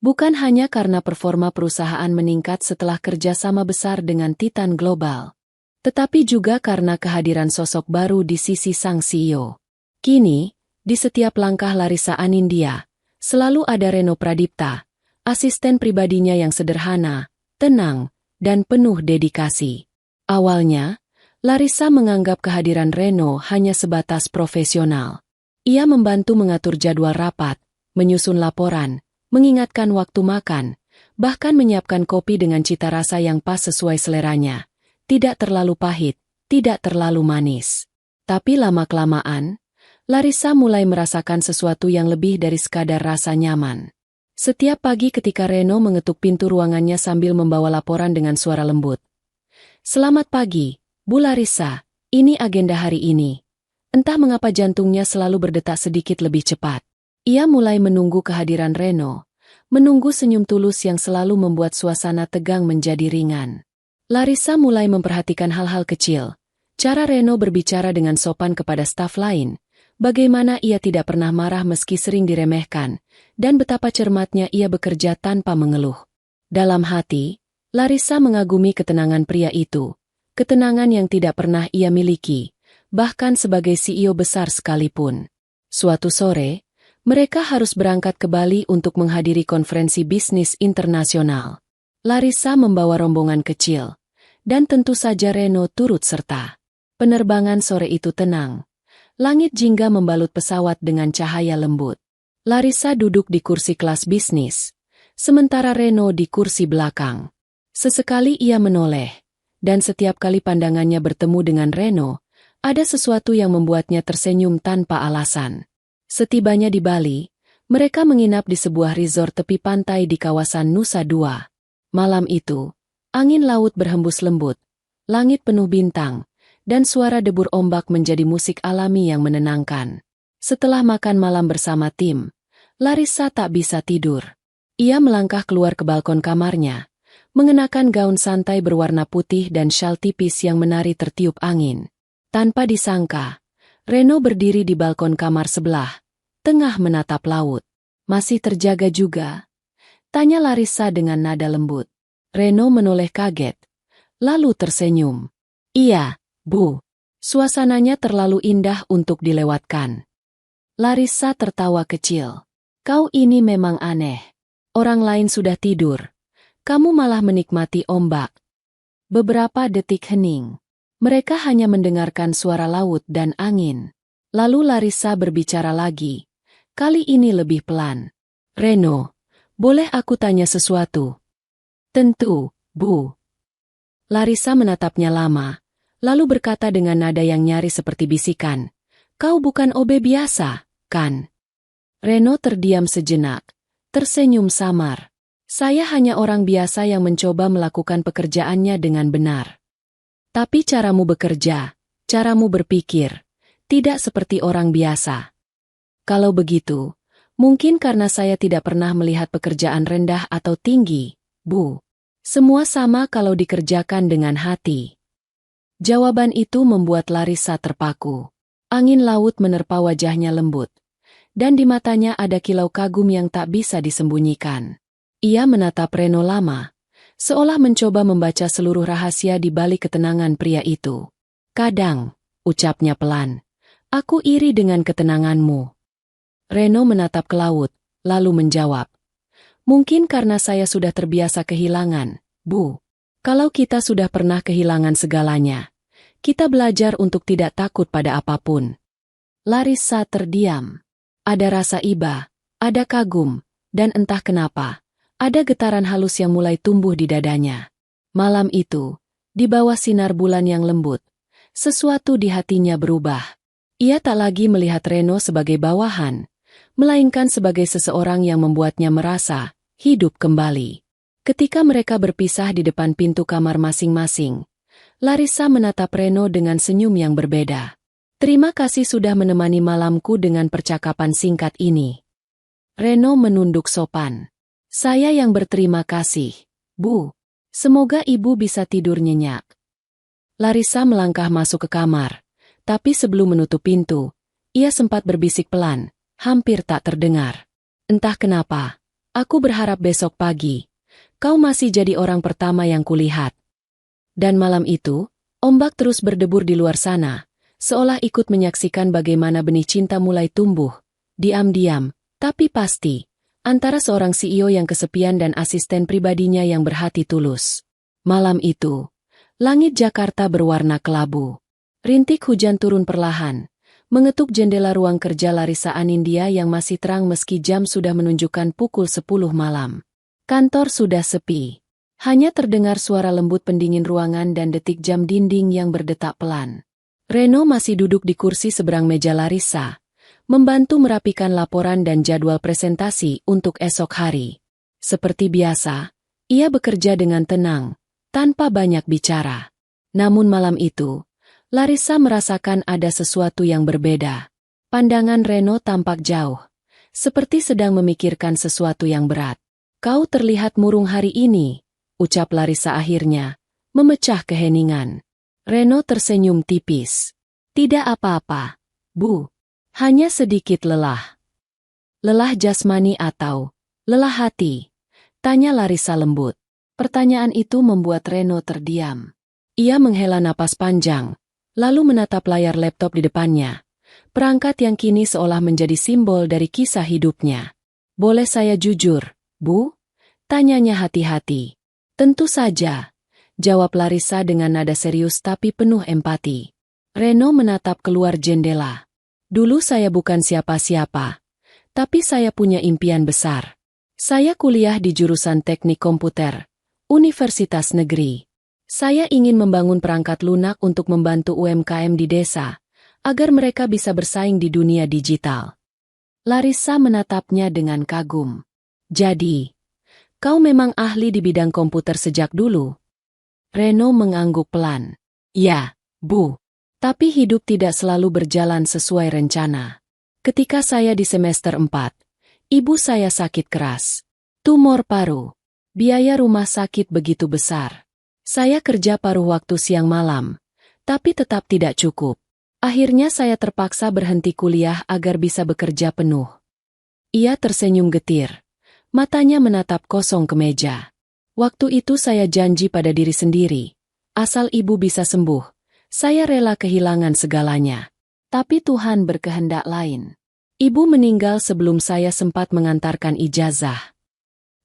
Bukan hanya karena performa perusahaan meningkat setelah kerjasama besar dengan Titan Global, tetapi juga karena kehadiran sosok baru di sisi sang CEO. Kini, di setiap langkah Larissa Anindya, selalu ada Reno Pradipta, asisten pribadinya yang sederhana, tenang, dan penuh dedikasi. Awalnya, Larissa menganggap kehadiran Reno hanya sebatas profesional. Ia membantu mengatur jadwal rapat, menyusun laporan, mengingatkan waktu makan, bahkan menyiapkan kopi dengan cita rasa yang pas sesuai seleranya. Tidak terlalu pahit, tidak terlalu manis. Tapi lama-kelamaan, Larissa mulai merasakan sesuatu yang lebih dari sekadar rasa nyaman. Setiap pagi ketika Reno mengetuk pintu ruangannya sambil membawa laporan dengan suara lembut. "Selamat pagi, Bu Larissa, ini agenda hari ini." Entah mengapa jantungnya selalu berdetak sedikit lebih cepat. Ia mulai menunggu kehadiran Reno, menunggu senyum tulus yang selalu membuat suasana tegang menjadi ringan. Larissa mulai memperhatikan hal-hal kecil, cara Reno berbicara dengan sopan kepada staf lain, bagaimana ia tidak pernah marah meski sering diremehkan, dan betapa cermatnya ia bekerja tanpa mengeluh. Dalam hati, Larissa mengagumi ketenangan pria itu, ketenangan yang tidak pernah ia miliki, bahkan sebagai CEO besar sekalipun. Suatu sore, mereka harus berangkat ke Bali untuk menghadiri konferensi bisnis internasional. Larissa membawa rombongan kecil, dan tentu saja Reno turut serta. Penerbangan sore itu tenang. Langit jingga membalut pesawat dengan cahaya lembut. Larissa duduk di kursi kelas bisnis, sementara Reno di kursi belakang. Sesekali ia menoleh, dan setiap kali pandangannya bertemu dengan Reno, ada sesuatu yang membuatnya tersenyum tanpa alasan. Setibanya di Bali, mereka menginap di sebuah resort tepi pantai di kawasan Nusa Dua. Malam itu, angin laut berhembus lembut, langit penuh bintang, dan suara debur ombak menjadi musik alami yang menenangkan. Setelah makan malam bersama tim, Larissa tak bisa tidur. Ia melangkah keluar ke balkon kamarnya, mengenakan gaun santai berwarna putih dan syal tipis yang menari tertiup angin. Tanpa disangka, Reno berdiri di balkon kamar sebelah, tengah menatap laut. "Masih terjaga juga?" tanya Larissa dengan nada lembut. Reno menoleh kaget, lalu tersenyum. Iya, Bu. Suasananya terlalu indah untuk dilewatkan. Larissa tertawa kecil. Kau ini memang aneh. Orang lain sudah tidur. Kamu malah menikmati ombak. Beberapa detik hening. Mereka hanya mendengarkan suara laut dan angin. Lalu Larissa berbicara lagi. Kali ini lebih pelan. Reno, boleh aku tanya sesuatu? Tentu, Bu. Larissa menatapnya lama, lalu berkata dengan nada yang nyaris seperti bisikan. Kau bukan OB biasa, kan? Reno terdiam sejenak, tersenyum samar. Saya hanya orang biasa yang mencoba melakukan pekerjaannya dengan benar. Tapi caramu bekerja, caramu berpikir, tidak seperti orang biasa. Kalau begitu, mungkin karena saya tidak pernah melihat pekerjaan rendah atau tinggi, Bu. Semua sama kalau dikerjakan dengan hati. Jawaban itu membuat Larissa terpaku. Angin laut menerpa wajahnya lembut. Dan di matanya ada kilau kagum yang tak bisa disembunyikan. Ia menatap Reno lama, seolah mencoba membaca seluruh rahasia di balik ketenangan pria itu. Kadang, ucapnya pelan, aku iri dengan ketenanganmu. Reno menatap ke laut, lalu menjawab. Mungkin karena saya sudah terbiasa kehilangan, Bu. Kalau kita sudah pernah kehilangan segalanya, kita belajar untuk tidak takut pada apapun. Larissa terdiam. Ada rasa iba, ada kagum, dan entah kenapa, ada getaran halus yang mulai tumbuh di dadanya. Malam itu, di bawah sinar bulan yang lembut, sesuatu di hatinya berubah. Ia tak lagi melihat Reno sebagai bawahan, melainkan sebagai seseorang yang membuatnya merasa hidup kembali. Ketika mereka berpisah di depan pintu kamar masing-masing, Larissa menatap Reno dengan senyum yang berbeda. Terima kasih sudah menemani malamku dengan percakapan singkat ini. Reno menunduk sopan. Saya yang berterima kasih, Bu. Semoga Ibu bisa tidur nyenyak. Larissa melangkah masuk ke kamar, tapi sebelum menutup pintu, ia sempat berbisik pelan, hampir tak terdengar. Entah kenapa, aku berharap besok pagi, kau masih jadi orang pertama yang kulihat. Dan malam itu, ombak terus berdebur di luar sana, seolah ikut menyaksikan bagaimana benih cinta mulai tumbuh, diam-diam, tapi pasti, antara seorang CEO yang kesepian dan asisten pribadinya yang berhati tulus. Malam itu, langit Jakarta berwarna kelabu. Rintik hujan turun perlahan, mengetuk jendela ruang kerja Larissa Anindya yang masih terang meski jam sudah menunjukkan pukul 10 malam. Kantor sudah sepi. Hanya terdengar suara lembut pendingin ruangan dan detik jam dinding yang berdetak pelan. Reno masih duduk di kursi seberang meja Larissa, membantu merapikan laporan dan jadwal presentasi untuk esok hari. Seperti biasa, ia bekerja dengan tenang, tanpa banyak bicara. Namun malam itu, Larissa merasakan ada sesuatu yang berbeda. Pandangan Reno tampak jauh, seperti sedang memikirkan sesuatu yang berat. Kau terlihat murung hari ini, ucap Larissa akhirnya, memecah keheningan. Reno tersenyum tipis. Tidak apa-apa, Bu. Hanya sedikit lelah. Lelah jasmani atau lelah hati? Tanya Larissa lembut. Pertanyaan itu membuat Reno terdiam. Ia menghela napas panjang, lalu menatap layar laptop di depannya. Perangkat yang kini seolah menjadi simbol dari kisah hidupnya. Boleh saya jujur, Bu? Tanyanya hati-hati. Tentu saja, jawab Larissa dengan nada serius tapi penuh empati. Reno menatap keluar jendela. Dulu saya bukan siapa-siapa, tapi saya punya impian besar. Saya kuliah di jurusan teknik komputer, Universitas Negeri. Saya ingin membangun perangkat lunak untuk membantu UMKM di desa, agar mereka bisa bersaing di dunia digital. Larissa menatapnya dengan kagum. Jadi, kau memang ahli di bidang komputer sejak dulu? Reno mengangguk pelan. Ya, Bu. Tapi hidup tidak selalu berjalan sesuai rencana. Ketika saya di semester 4, ibu saya sakit keras. Tumor paru. Biaya rumah sakit begitu besar. Saya kerja paruh waktu siang malam, tapi tetap tidak cukup. Akhirnya saya terpaksa berhenti kuliah agar bisa bekerja penuh. Ia tersenyum getir. Matanya menatap kosong ke meja. Waktu itu saya janji pada diri sendiri, Asal ibu bisa sembuh, saya rela kehilangan segalanya. Tapi Tuhan berkehendak lain. Ibu meninggal sebelum saya sempat mengantarkan ijazah.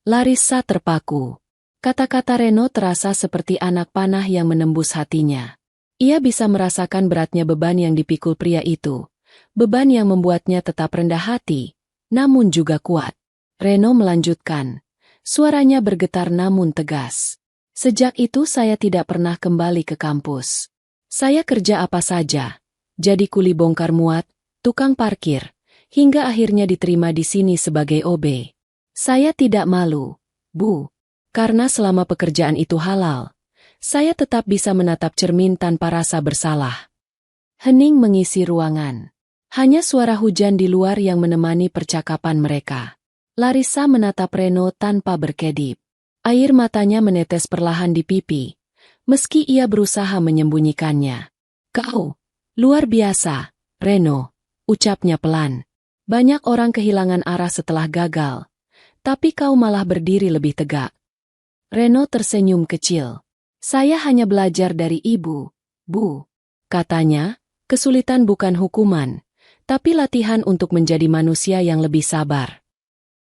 Larissa terpaku. Kata-kata Reno terasa seperti anak panah yang menembus hatinya. Ia bisa merasakan beratnya beban yang dipikul pria itu. Beban yang membuatnya tetap rendah hati, namun juga kuat. Reno melanjutkan. Suaranya bergetar namun tegas. Sejak itu saya tidak pernah kembali ke kampus. Saya kerja apa saja. Jadi kuli bongkar muat, tukang parkir, hingga akhirnya diterima di sini sebagai OB. Saya tidak malu, Bu. Karena selama pekerjaan itu halal, saya tetap bisa menatap cermin tanpa rasa bersalah. Hening mengisi ruangan. Hanya suara hujan di luar yang menemani percakapan mereka. Larissa menatap Reno tanpa berkedip. Air matanya menetes perlahan di pipi, meski ia berusaha menyembunyikannya. Kau, luar biasa, Reno, ucapnya pelan. Banyak orang kehilangan arah setelah gagal, tapi kau malah berdiri lebih tegak. Reno tersenyum kecil. Saya hanya belajar dari ibu, Bu. Katanya, kesulitan bukan hukuman, tapi latihan untuk menjadi manusia yang lebih sabar.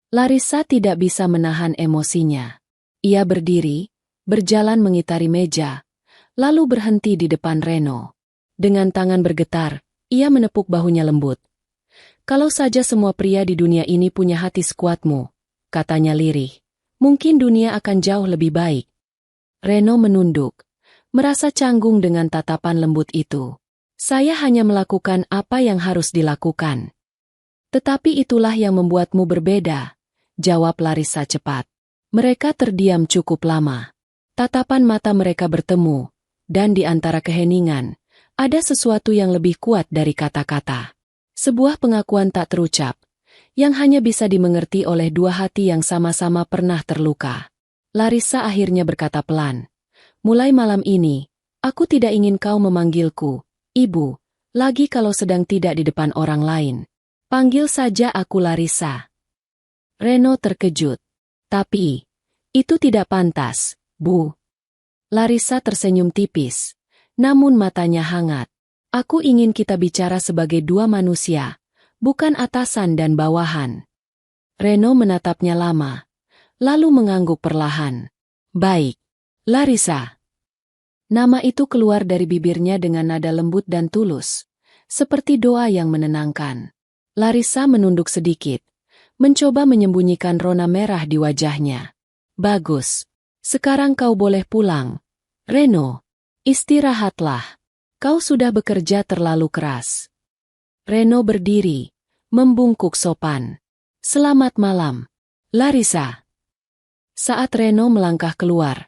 Larissa tidak bisa menahan emosinya. Ia berdiri, berjalan mengitari meja, lalu berhenti di depan Reno. Dengan tangan bergetar, ia menepuk bahunya lembut. Kalau saja semua pria di dunia ini punya hati sekuatmu, katanya lirih, mungkin dunia akan jauh lebih baik. Reno menunduk, merasa canggung dengan tatapan lembut itu. Saya hanya melakukan apa yang harus dilakukan. Tetapi itulah yang membuatmu berbeda, jawab Larissa cepat. Mereka terdiam cukup lama. Tatapan mata mereka bertemu, dan di antara keheningan, ada sesuatu yang lebih kuat dari kata-kata. Sebuah pengakuan tak terucap, yang hanya bisa dimengerti oleh dua hati yang sama-sama pernah terluka. Larissa akhirnya berkata pelan, mulai malam ini, aku tidak ingin kau memanggilku, Ibu, lagi kalau sedang tidak di depan orang lain. Panggil saja aku Larissa. Reno terkejut. Tapi, itu tidak pantas, Bu. Larissa tersenyum tipis, namun matanya hangat. Aku ingin kita bicara sebagai dua manusia, bukan atasan dan bawahan. Reno menatapnya lama, lalu mengangguk perlahan. Baik, Larissa. Nama itu keluar dari bibirnya dengan nada lembut dan tulus, seperti doa yang menenangkan. Larissa menunduk sedikit, mencoba menyembunyikan rona merah di wajahnya. Bagus. Sekarang kau boleh pulang. Reno, istirahatlah. Kau sudah bekerja terlalu keras. Reno berdiri, membungkuk sopan. Selamat malam, Larissa. Saat Reno melangkah keluar,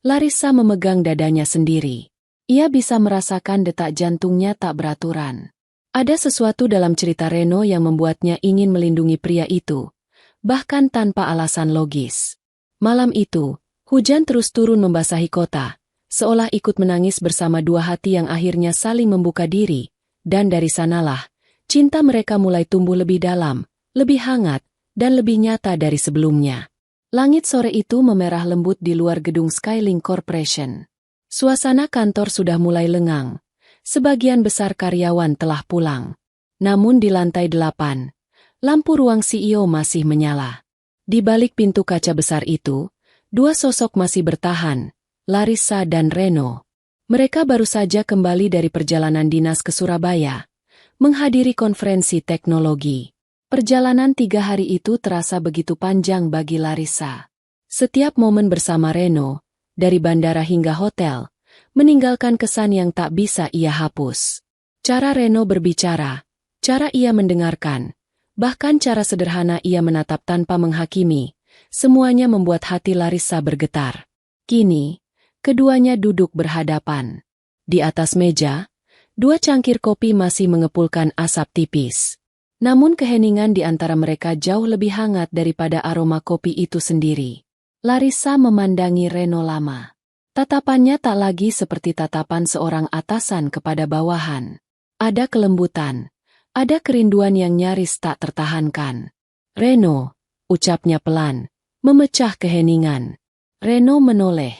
Larissa memegang dadanya sendiri. Ia bisa merasakan detak jantungnya tak beraturan. Ada sesuatu dalam cerita Reno yang membuatnya ingin melindungi pria itu, bahkan tanpa alasan logis. Malam itu, hujan terus turun membasahi kota, seolah ikut menangis bersama dua hati yang akhirnya saling membuka diri, dan dari sanalah, cinta mereka mulai tumbuh lebih dalam, lebih hangat, dan lebih nyata dari sebelumnya. Langit sore itu memerah lembut di luar gedung Skylink Corporation. Suasana kantor sudah mulai lengang. Sebagian besar karyawan telah pulang. Namun di lantai 8, lampu ruang CEO masih menyala. Di balik pintu kaca besar itu, dua sosok masih bertahan, Larissa dan Reno. Mereka baru saja kembali dari perjalanan dinas ke Surabaya, menghadiri konferensi teknologi. Perjalanan 3 hari itu terasa begitu panjang bagi Larissa. Setiap momen bersama Reno, dari bandara hingga hotel, meninggalkan kesan yang tak bisa ia hapus. Cara Reno berbicara, cara ia mendengarkan, bahkan cara sederhana ia menatap tanpa menghakimi, semuanya membuat hati Larissa bergetar. Kini, keduanya duduk berhadapan. Di atas meja, 2 cangkir kopi masih mengepulkan asap tipis. Namun keheningan di antara mereka jauh lebih hangat daripada aroma kopi itu sendiri. Larissa memandangi Reno lama. Tatapannya tak lagi seperti tatapan seorang atasan kepada bawahan. Ada kelembutan, ada kerinduan yang nyaris tak tertahankan. Reno, ucapnya pelan, memecah keheningan. Reno menoleh.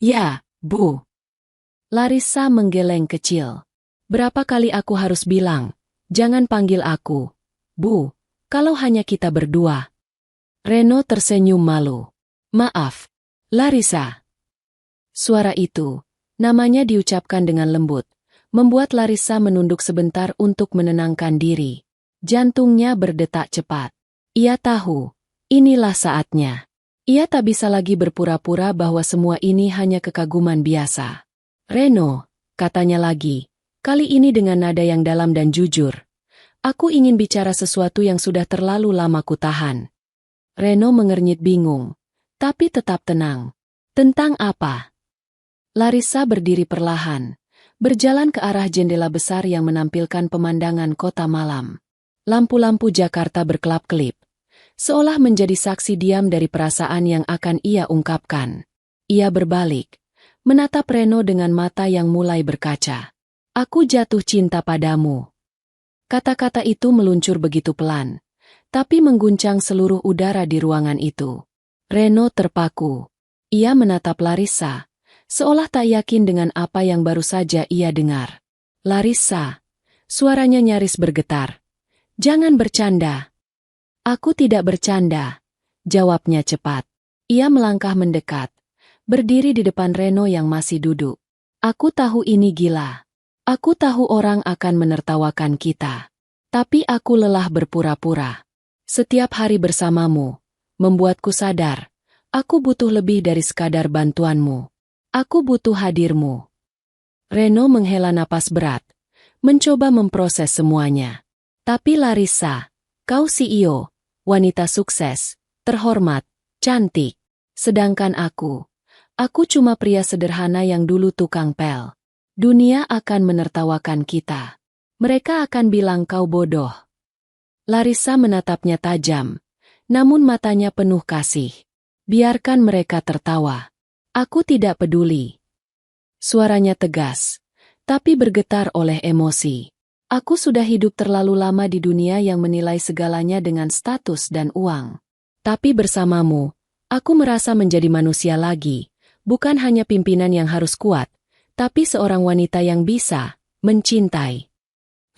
Ya, Bu. Larissa menggeleng kecil. Berapa kali aku harus bilang, jangan panggil aku, Bu, kalau hanya kita berdua. Reno tersenyum malu. Maaf, Larissa. Suara itu, namanya diucapkan dengan lembut, membuat Larissa menunduk sebentar untuk menenangkan diri. Jantungnya berdetak cepat. Ia tahu, inilah saatnya. Ia tak bisa lagi berpura-pura bahwa semua ini hanya kekaguman biasa. Reno, katanya lagi, kali ini dengan nada yang dalam dan jujur. Aku ingin bicara sesuatu yang sudah terlalu lama kutahan. Reno mengernyit bingung, tapi tetap tenang. Tentang apa? Larissa berdiri perlahan, berjalan ke arah jendela besar yang menampilkan pemandangan kota malam. Lampu-lampu Jakarta berkelap-kelip, seolah menjadi saksi diam dari perasaan yang akan ia ungkapkan. Ia berbalik, menatap Reno dengan mata yang mulai berkaca. Aku jatuh cinta padamu. Kata-kata itu meluncur begitu pelan, tapi mengguncang seluruh udara di ruangan itu. Reno terpaku. Ia menatap Larissa, seolah tak yakin dengan apa yang baru saja ia dengar. Larissa, suaranya nyaris bergetar. Jangan bercanda. Aku tidak bercanda, jawabnya cepat. Ia melangkah mendekat, berdiri di depan Reno yang masih duduk. Aku tahu ini gila. Aku tahu orang akan menertawakan kita. Tapi aku lelah berpura-pura. Setiap hari bersamamu, membuatku sadar, aku butuh lebih dari sekadar bantuanmu. Aku butuh hadirmu. Reno menghela napas berat, mencoba memproses semuanya. Tapi Larissa, kau CEO, wanita sukses, terhormat, cantik. Sedangkan aku cuma pria sederhana yang dulu tukang pel. Dunia akan menertawakan kita. Mereka akan bilang kau bodoh. Larissa menatapnya tajam, namun matanya penuh kasih. Biarkan mereka tertawa. Aku tidak peduli. Suaranya tegas, tapi bergetar oleh emosi. Aku sudah hidup terlalu lama di dunia yang menilai segalanya dengan status dan uang. Tapi bersamamu, aku merasa menjadi manusia lagi, bukan hanya pimpinan yang harus kuat, tapi seorang wanita yang bisa mencintai.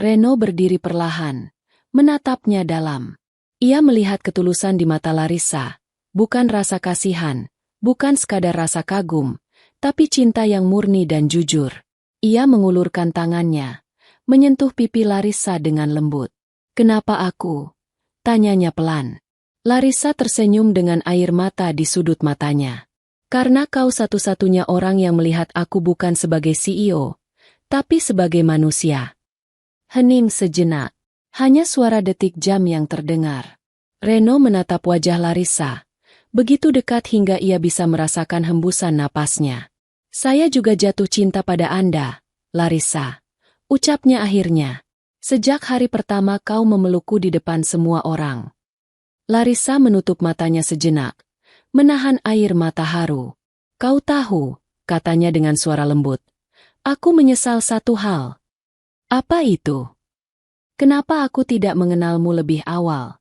Reno berdiri perlahan, menatapnya dalam. Ia melihat ketulusan di mata Larissa, bukan rasa kasihan, bukan sekadar rasa kagum, tapi cinta yang murni dan jujur. Ia mengulurkan tangannya, menyentuh pipi Larissa dengan lembut. Kenapa aku? Tanyanya pelan. Larissa tersenyum dengan air mata di sudut matanya. Karena kau satu-satunya orang yang melihat aku bukan sebagai CEO, tapi sebagai manusia. Hening sejenak. Hanya suara detik jam yang terdengar. Reno menatap wajah Larissa, begitu dekat hingga ia bisa merasakan hembusan napasnya. Saya juga jatuh cinta pada Anda, Larissa. Ucapnya akhirnya. Sejak hari pertama kau memelukku di depan semua orang. Larissa menutup matanya sejenak, menahan air mata haru. Kau tahu, katanya dengan suara lembut. Aku menyesal satu hal. Apa itu? Kenapa aku tidak mengenalmu lebih awal?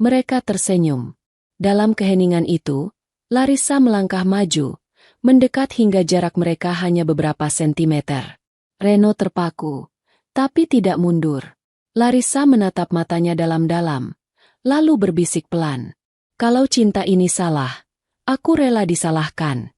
Mereka tersenyum. Dalam keheningan itu, Larissa melangkah maju, mendekat hingga jarak mereka hanya beberapa sentimeter. Reno terpaku, tapi tidak mundur. Larissa menatap matanya dalam-dalam, lalu berbisik pelan. Kalau cinta ini salah, aku rela disalahkan.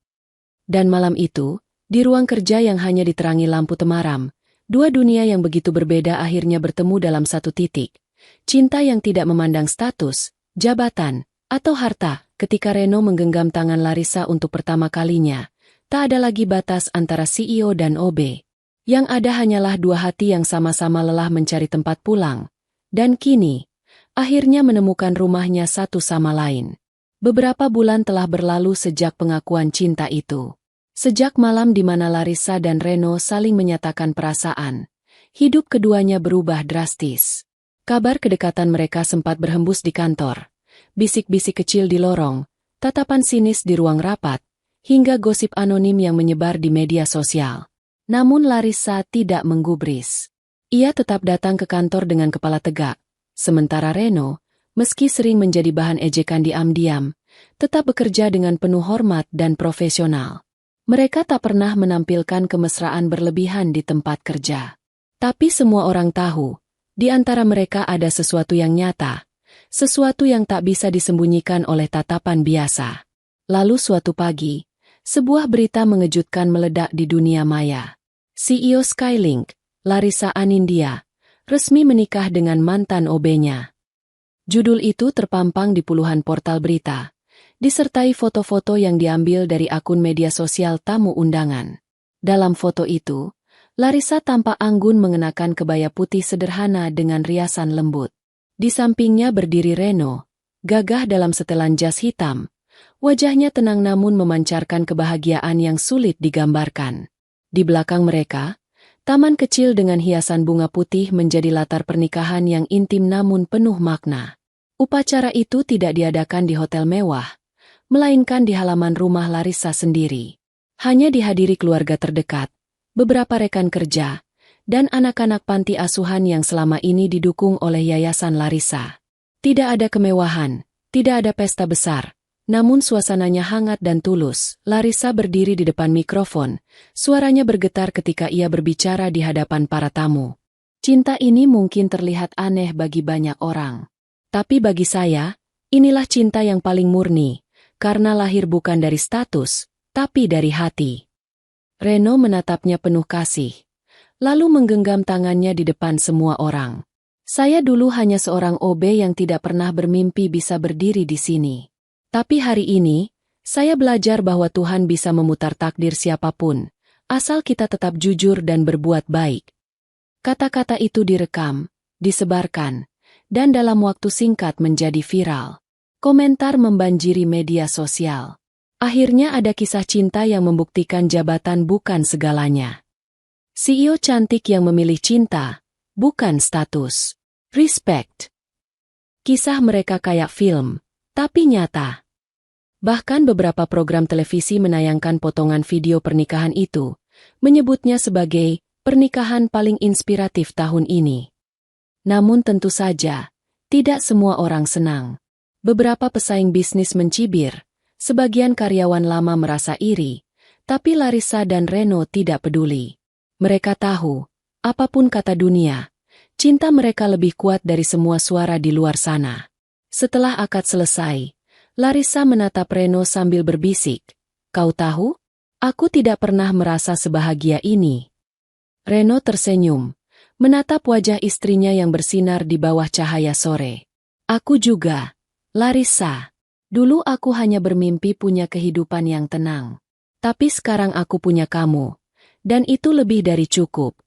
Dan malam itu, di ruang kerja yang hanya diterangi lampu temaram, dua dunia yang begitu berbeda akhirnya bertemu dalam satu titik. Cinta yang tidak memandang status, jabatan, atau harta. Ketika Reno menggenggam tangan Larissa untuk pertama kalinya, tak ada lagi batas antara CEO dan OB. Yang ada hanyalah dua hati yang sama-sama lelah mencari tempat pulang. Dan kini, akhirnya menemukan rumahnya satu sama lain. Beberapa bulan telah berlalu sejak pengakuan cinta itu. Sejak malam di mana Larissa dan Reno saling menyatakan perasaan, hidup keduanya berubah drastis. Kabar kedekatan mereka sempat berhembus di kantor. Bisik-bisik kecil di lorong, tatapan sinis di ruang rapat, hingga gosip anonim yang menyebar di media sosial. Namun Larissa tidak menggubris. Ia tetap datang ke kantor dengan kepala tegak. Sementara Reno, meski sering menjadi bahan ejekan diam-diam, tetap bekerja dengan penuh hormat dan profesional. Mereka tak pernah menampilkan kemesraan berlebihan di tempat kerja. Tapi semua orang tahu, di antara mereka ada sesuatu yang nyata, sesuatu yang tak bisa disembunyikan oleh tatapan biasa. Lalu suatu pagi, sebuah berita mengejutkan meledak di dunia maya. CEO Skylink, Larissa Anindya, resmi menikah dengan mantan OB-nya. Judul itu terpampang di puluhan portal berita, disertai foto-foto yang diambil dari akun media sosial tamu undangan. Dalam foto itu, Larissa tampak anggun mengenakan kebaya putih sederhana dengan riasan lembut. Di sampingnya berdiri Reno, gagah dalam setelan jas hitam. Wajahnya tenang namun memancarkan kebahagiaan yang sulit digambarkan. Di belakang mereka, taman kecil dengan hiasan bunga putih menjadi latar pernikahan yang intim namun penuh makna. Upacara itu tidak diadakan di hotel mewah, melainkan di halaman rumah Larissa sendiri. Hanya dihadiri keluarga terdekat, beberapa rekan kerja, dan anak-anak panti asuhan yang selama ini didukung oleh Yayasan Larissa. Tidak ada kemewahan, tidak ada pesta besar, namun suasananya hangat dan tulus. Larissa berdiri di depan mikrofon, suaranya bergetar ketika ia berbicara di hadapan para tamu. Cinta ini mungkin terlihat aneh bagi banyak orang. Tapi bagi saya, inilah cinta yang paling murni, karena lahir bukan dari status, tapi dari hati. Reno menatapnya penuh kasih, lalu menggenggam tangannya di depan semua orang. Saya dulu hanya seorang OB yang tidak pernah bermimpi bisa berdiri di sini. Tapi hari ini, saya belajar bahwa Tuhan bisa memutar takdir siapapun, asal kita tetap jujur dan berbuat baik. Kata-kata itu direkam, disebarkan, dan dalam waktu singkat menjadi viral. Komentar membanjiri media sosial. Akhirnya ada kisah cinta yang membuktikan jabatan bukan segalanya. CEO cantik yang memilih cinta, bukan status. Respect. Kisah mereka kayak film, tapi nyata. Bahkan beberapa program televisi menayangkan potongan video pernikahan itu, menyebutnya sebagai pernikahan paling inspiratif tahun ini. Namun tentu saja, tidak semua orang senang. Beberapa pesaing bisnis mencibir, sebagian karyawan lama merasa iri, tapi Larissa dan Reno tidak peduli. Mereka tahu, apapun kata dunia, cinta mereka lebih kuat dari semua suara di luar sana. Setelah akad selesai, Larissa menatap Reno sambil berbisik, "Kau tahu? Aku tidak pernah merasa sebahagia ini." Reno tersenyum, menatap wajah istrinya yang bersinar di bawah cahaya sore. "Aku juga, Larissa. Dulu aku hanya bermimpi punya kehidupan yang tenang. Tapi sekarang aku punya kamu, dan itu lebih dari cukup."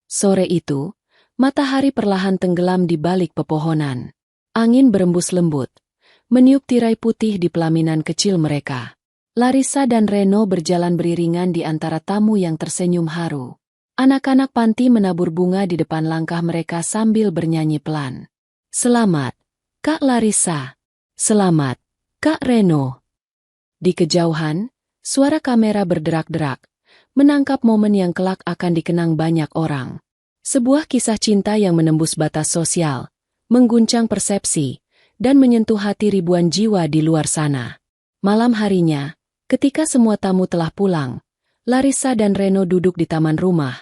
Sore itu, matahari perlahan tenggelam di balik pepohonan. Angin berembus lembut, meniup tirai putih di pelaminan kecil mereka. Larissa dan Reno berjalan beriringan di antara tamu yang tersenyum haru. Anak-anak panti menabur bunga di depan langkah mereka sambil bernyanyi pelan. "Selamat, Kak Larissa. Selamat, Kak Reno." Di kejauhan, suara kamera berderak-derak, menangkap momen yang kelak akan dikenang banyak orang. Sebuah kisah cinta yang menembus batas sosial, mengguncang persepsi, dan menyentuh hati ribuan jiwa di luar sana. Malam harinya, ketika semua tamu telah pulang, Larissa dan Reno duduk di taman rumah,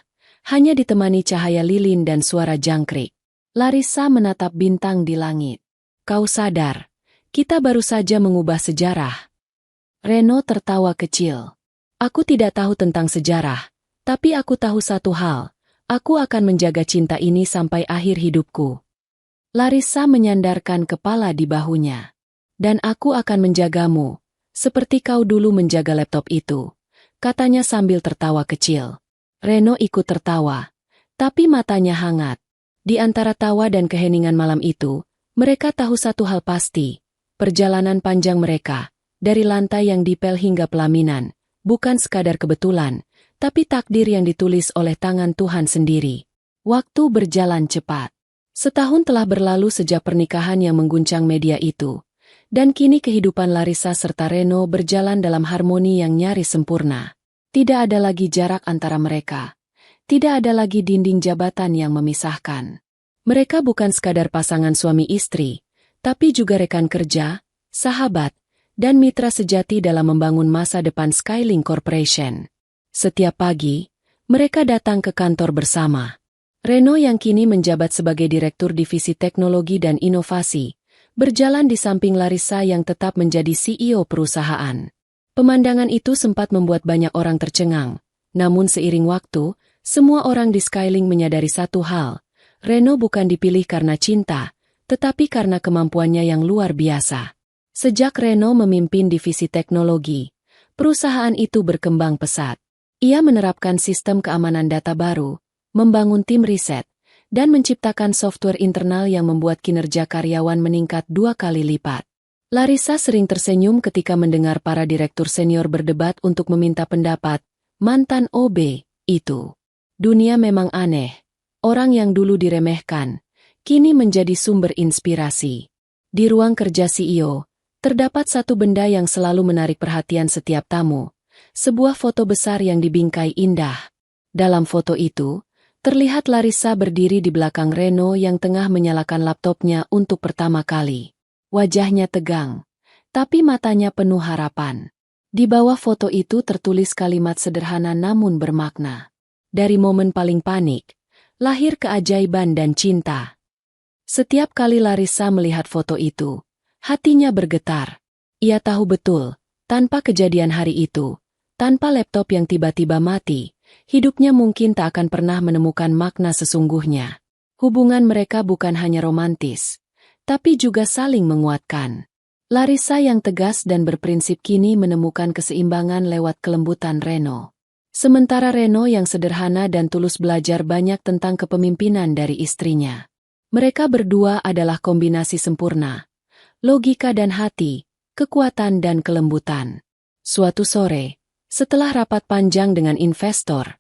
hanya ditemani cahaya lilin dan suara jangkrik. Larissa menatap bintang di langit. "Kau sadar, kita baru saja mengubah sejarah." Reno tertawa kecil. "Aku tidak tahu tentang sejarah, tapi aku tahu satu hal, aku akan menjaga cinta ini sampai akhir hidupku." Larissa menyandarkan kepala di bahunya. "Dan aku akan menjagamu, seperti kau dulu menjaga laptop itu," katanya sambil tertawa kecil. Reno ikut tertawa, tapi matanya hangat. Di antara tawa dan keheningan malam itu, mereka tahu satu hal pasti. Perjalanan panjang mereka, dari lantai yang dipel hingga pelaminan, bukan sekadar kebetulan, tapi takdir yang ditulis oleh tangan Tuhan sendiri. Waktu berjalan cepat. Setahun telah berlalu sejak pernikahan yang mengguncang media itu, dan kini kehidupan Larissa serta Reno berjalan dalam harmoni yang nyaris sempurna. Tidak ada lagi jarak antara mereka. Tidak ada lagi dinding jabatan yang memisahkan. Mereka bukan sekadar pasangan suami istri, tapi juga rekan kerja, sahabat, dan mitra sejati dalam membangun masa depan Skylink Corporation. Setiap pagi, mereka datang ke kantor bersama. Reno yang kini menjabat sebagai Direktur Divisi Teknologi dan Inovasi, berjalan di samping Larissa yang tetap menjadi CEO perusahaan. Pemandangan itu sempat membuat banyak orang tercengang, namun seiring waktu, semua orang di Skylink menyadari satu hal, Reno bukan dipilih karena cinta, tetapi karena kemampuannya yang luar biasa. Sejak Reno memimpin divisi teknologi, perusahaan itu berkembang pesat. Ia menerapkan sistem keamanan data baru, membangun tim riset, dan menciptakan software internal yang membuat kinerja karyawan meningkat 2 kali lipat. Larissa sering tersenyum ketika mendengar para direktur senior berdebat untuk meminta pendapat mantan OB itu. Dunia memang aneh. Orang yang dulu diremehkan, kini menjadi sumber inspirasi. Di ruang kerja CEO, terdapat satu benda yang selalu menarik perhatian setiap tamu. Sebuah foto besar yang dibingkai indah. Dalam foto itu, terlihat Larissa berdiri di belakang Reno yang tengah menyalakan laptopnya untuk pertama kali. Wajahnya tegang, tapi matanya penuh harapan. Di bawah foto itu tertulis kalimat sederhana namun bermakna. Dari momen paling panik, lahir keajaiban dan cinta. Setiap kali Larissa melihat foto itu, hatinya bergetar. Ia tahu betul, tanpa kejadian hari itu, tanpa laptop yang tiba-tiba mati, hidupnya mungkin tak akan pernah menemukan makna sesungguhnya. Hubungan mereka bukan hanya romantis, tapi juga saling menguatkan. Larissa yang tegas dan berprinsip kini menemukan keseimbangan lewat kelembutan Reno. Sementara Reno yang sederhana dan tulus belajar banyak tentang kepemimpinan dari istrinya. Mereka berdua adalah kombinasi sempurna. Logika dan hati, kekuatan dan kelembutan. Suatu sore, setelah rapat panjang dengan investor,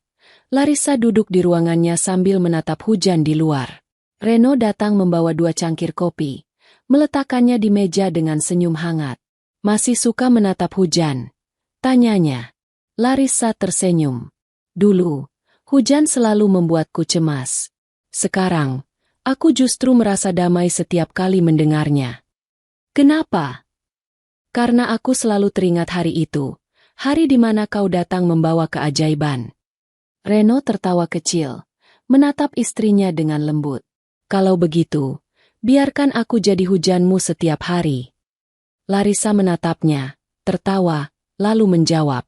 Larissa duduk di ruangannya sambil menatap hujan di luar. Reno datang membawa 2 cangkir kopi, meletakkannya di meja dengan senyum hangat. "Masih suka menatap hujan?" tanyanya. Larissa tersenyum. "Dulu, hujan selalu membuatku cemas. Sekarang, aku justru merasa damai setiap kali mendengarnya." "Kenapa?" "Karena aku selalu teringat hari itu. Hari di mana kau datang membawa keajaiban." Reno tertawa kecil, menatap istrinya dengan lembut. "Kalau begitu, biarkan aku jadi hujanmu setiap hari." Larissa menatapnya, tertawa, lalu menjawab,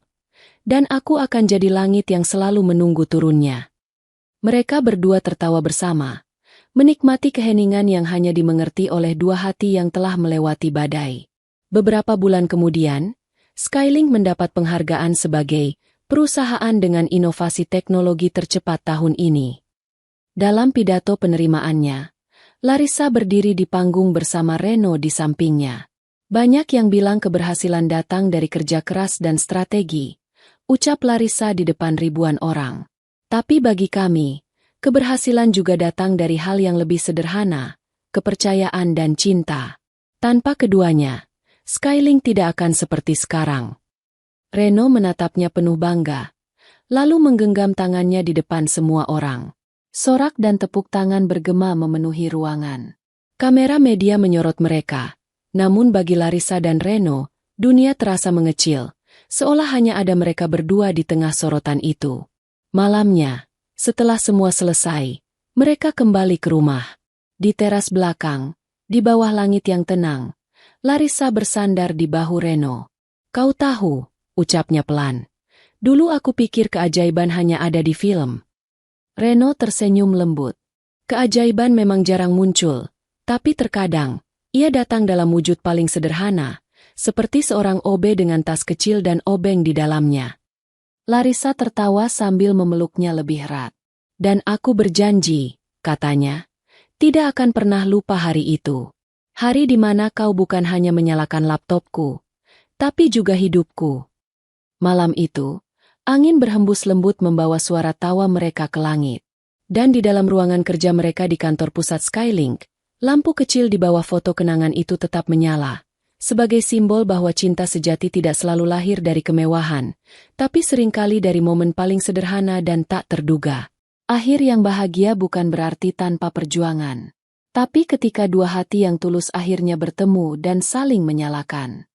"Dan aku akan jadi langit yang selalu menunggu turunnya." Mereka berdua tertawa bersama, menikmati keheningan yang hanya dimengerti oleh 2 hati yang telah melewati badai. Beberapa bulan kemudian, Skylink mendapat penghargaan sebagai perusahaan dengan inovasi teknologi tercepat tahun ini. Dalam pidato penerimaannya, Larissa berdiri di panggung bersama Reno di sampingnya. "Banyak yang bilang keberhasilan datang dari kerja keras dan strategi," ucap Larissa di depan ribuan orang. "Tapi bagi kami, keberhasilan juga datang dari hal yang lebih sederhana, kepercayaan dan cinta. Tanpa keduanya, Skylink tidak akan seperti sekarang." Reno menatapnya penuh bangga, lalu menggenggam tangannya di depan semua orang. Sorak dan tepuk tangan bergema memenuhi ruangan. Kamera media menyorot mereka, namun bagi Larissa dan Reno, dunia terasa mengecil, seolah hanya ada mereka berdua di tengah sorotan itu. Malamnya, setelah semua selesai, mereka kembali ke rumah. Di teras belakang, di bawah langit yang tenang, Larissa bersandar di bahu Reno. "Kau tahu," ucapnya pelan, "dulu aku pikir keajaiban hanya ada di film." Reno tersenyum lembut. "Keajaiban memang jarang muncul, tapi terkadang, ia datang dalam wujud paling sederhana, seperti seorang OB dengan tas kecil dan obeng di dalamnya." Larissa tertawa sambil memeluknya lebih erat. "Dan aku berjanji," katanya, "tidak akan pernah lupa hari itu. Hari di mana kau bukan hanya menyalakan laptopku, tapi juga hidupku." Malam itu, angin berhembus lembut membawa suara tawa mereka ke langit. Dan di dalam ruangan kerja mereka di kantor pusat Skylink, lampu kecil di bawah foto kenangan itu tetap menyala, sebagai simbol bahwa cinta sejati tidak selalu lahir dari kemewahan, tapi seringkali dari momen paling sederhana dan tak terduga. Akhir yang bahagia bukan berarti tanpa perjuangan. Tapi ketika 2 hati yang tulus akhirnya bertemu dan saling menyalakan.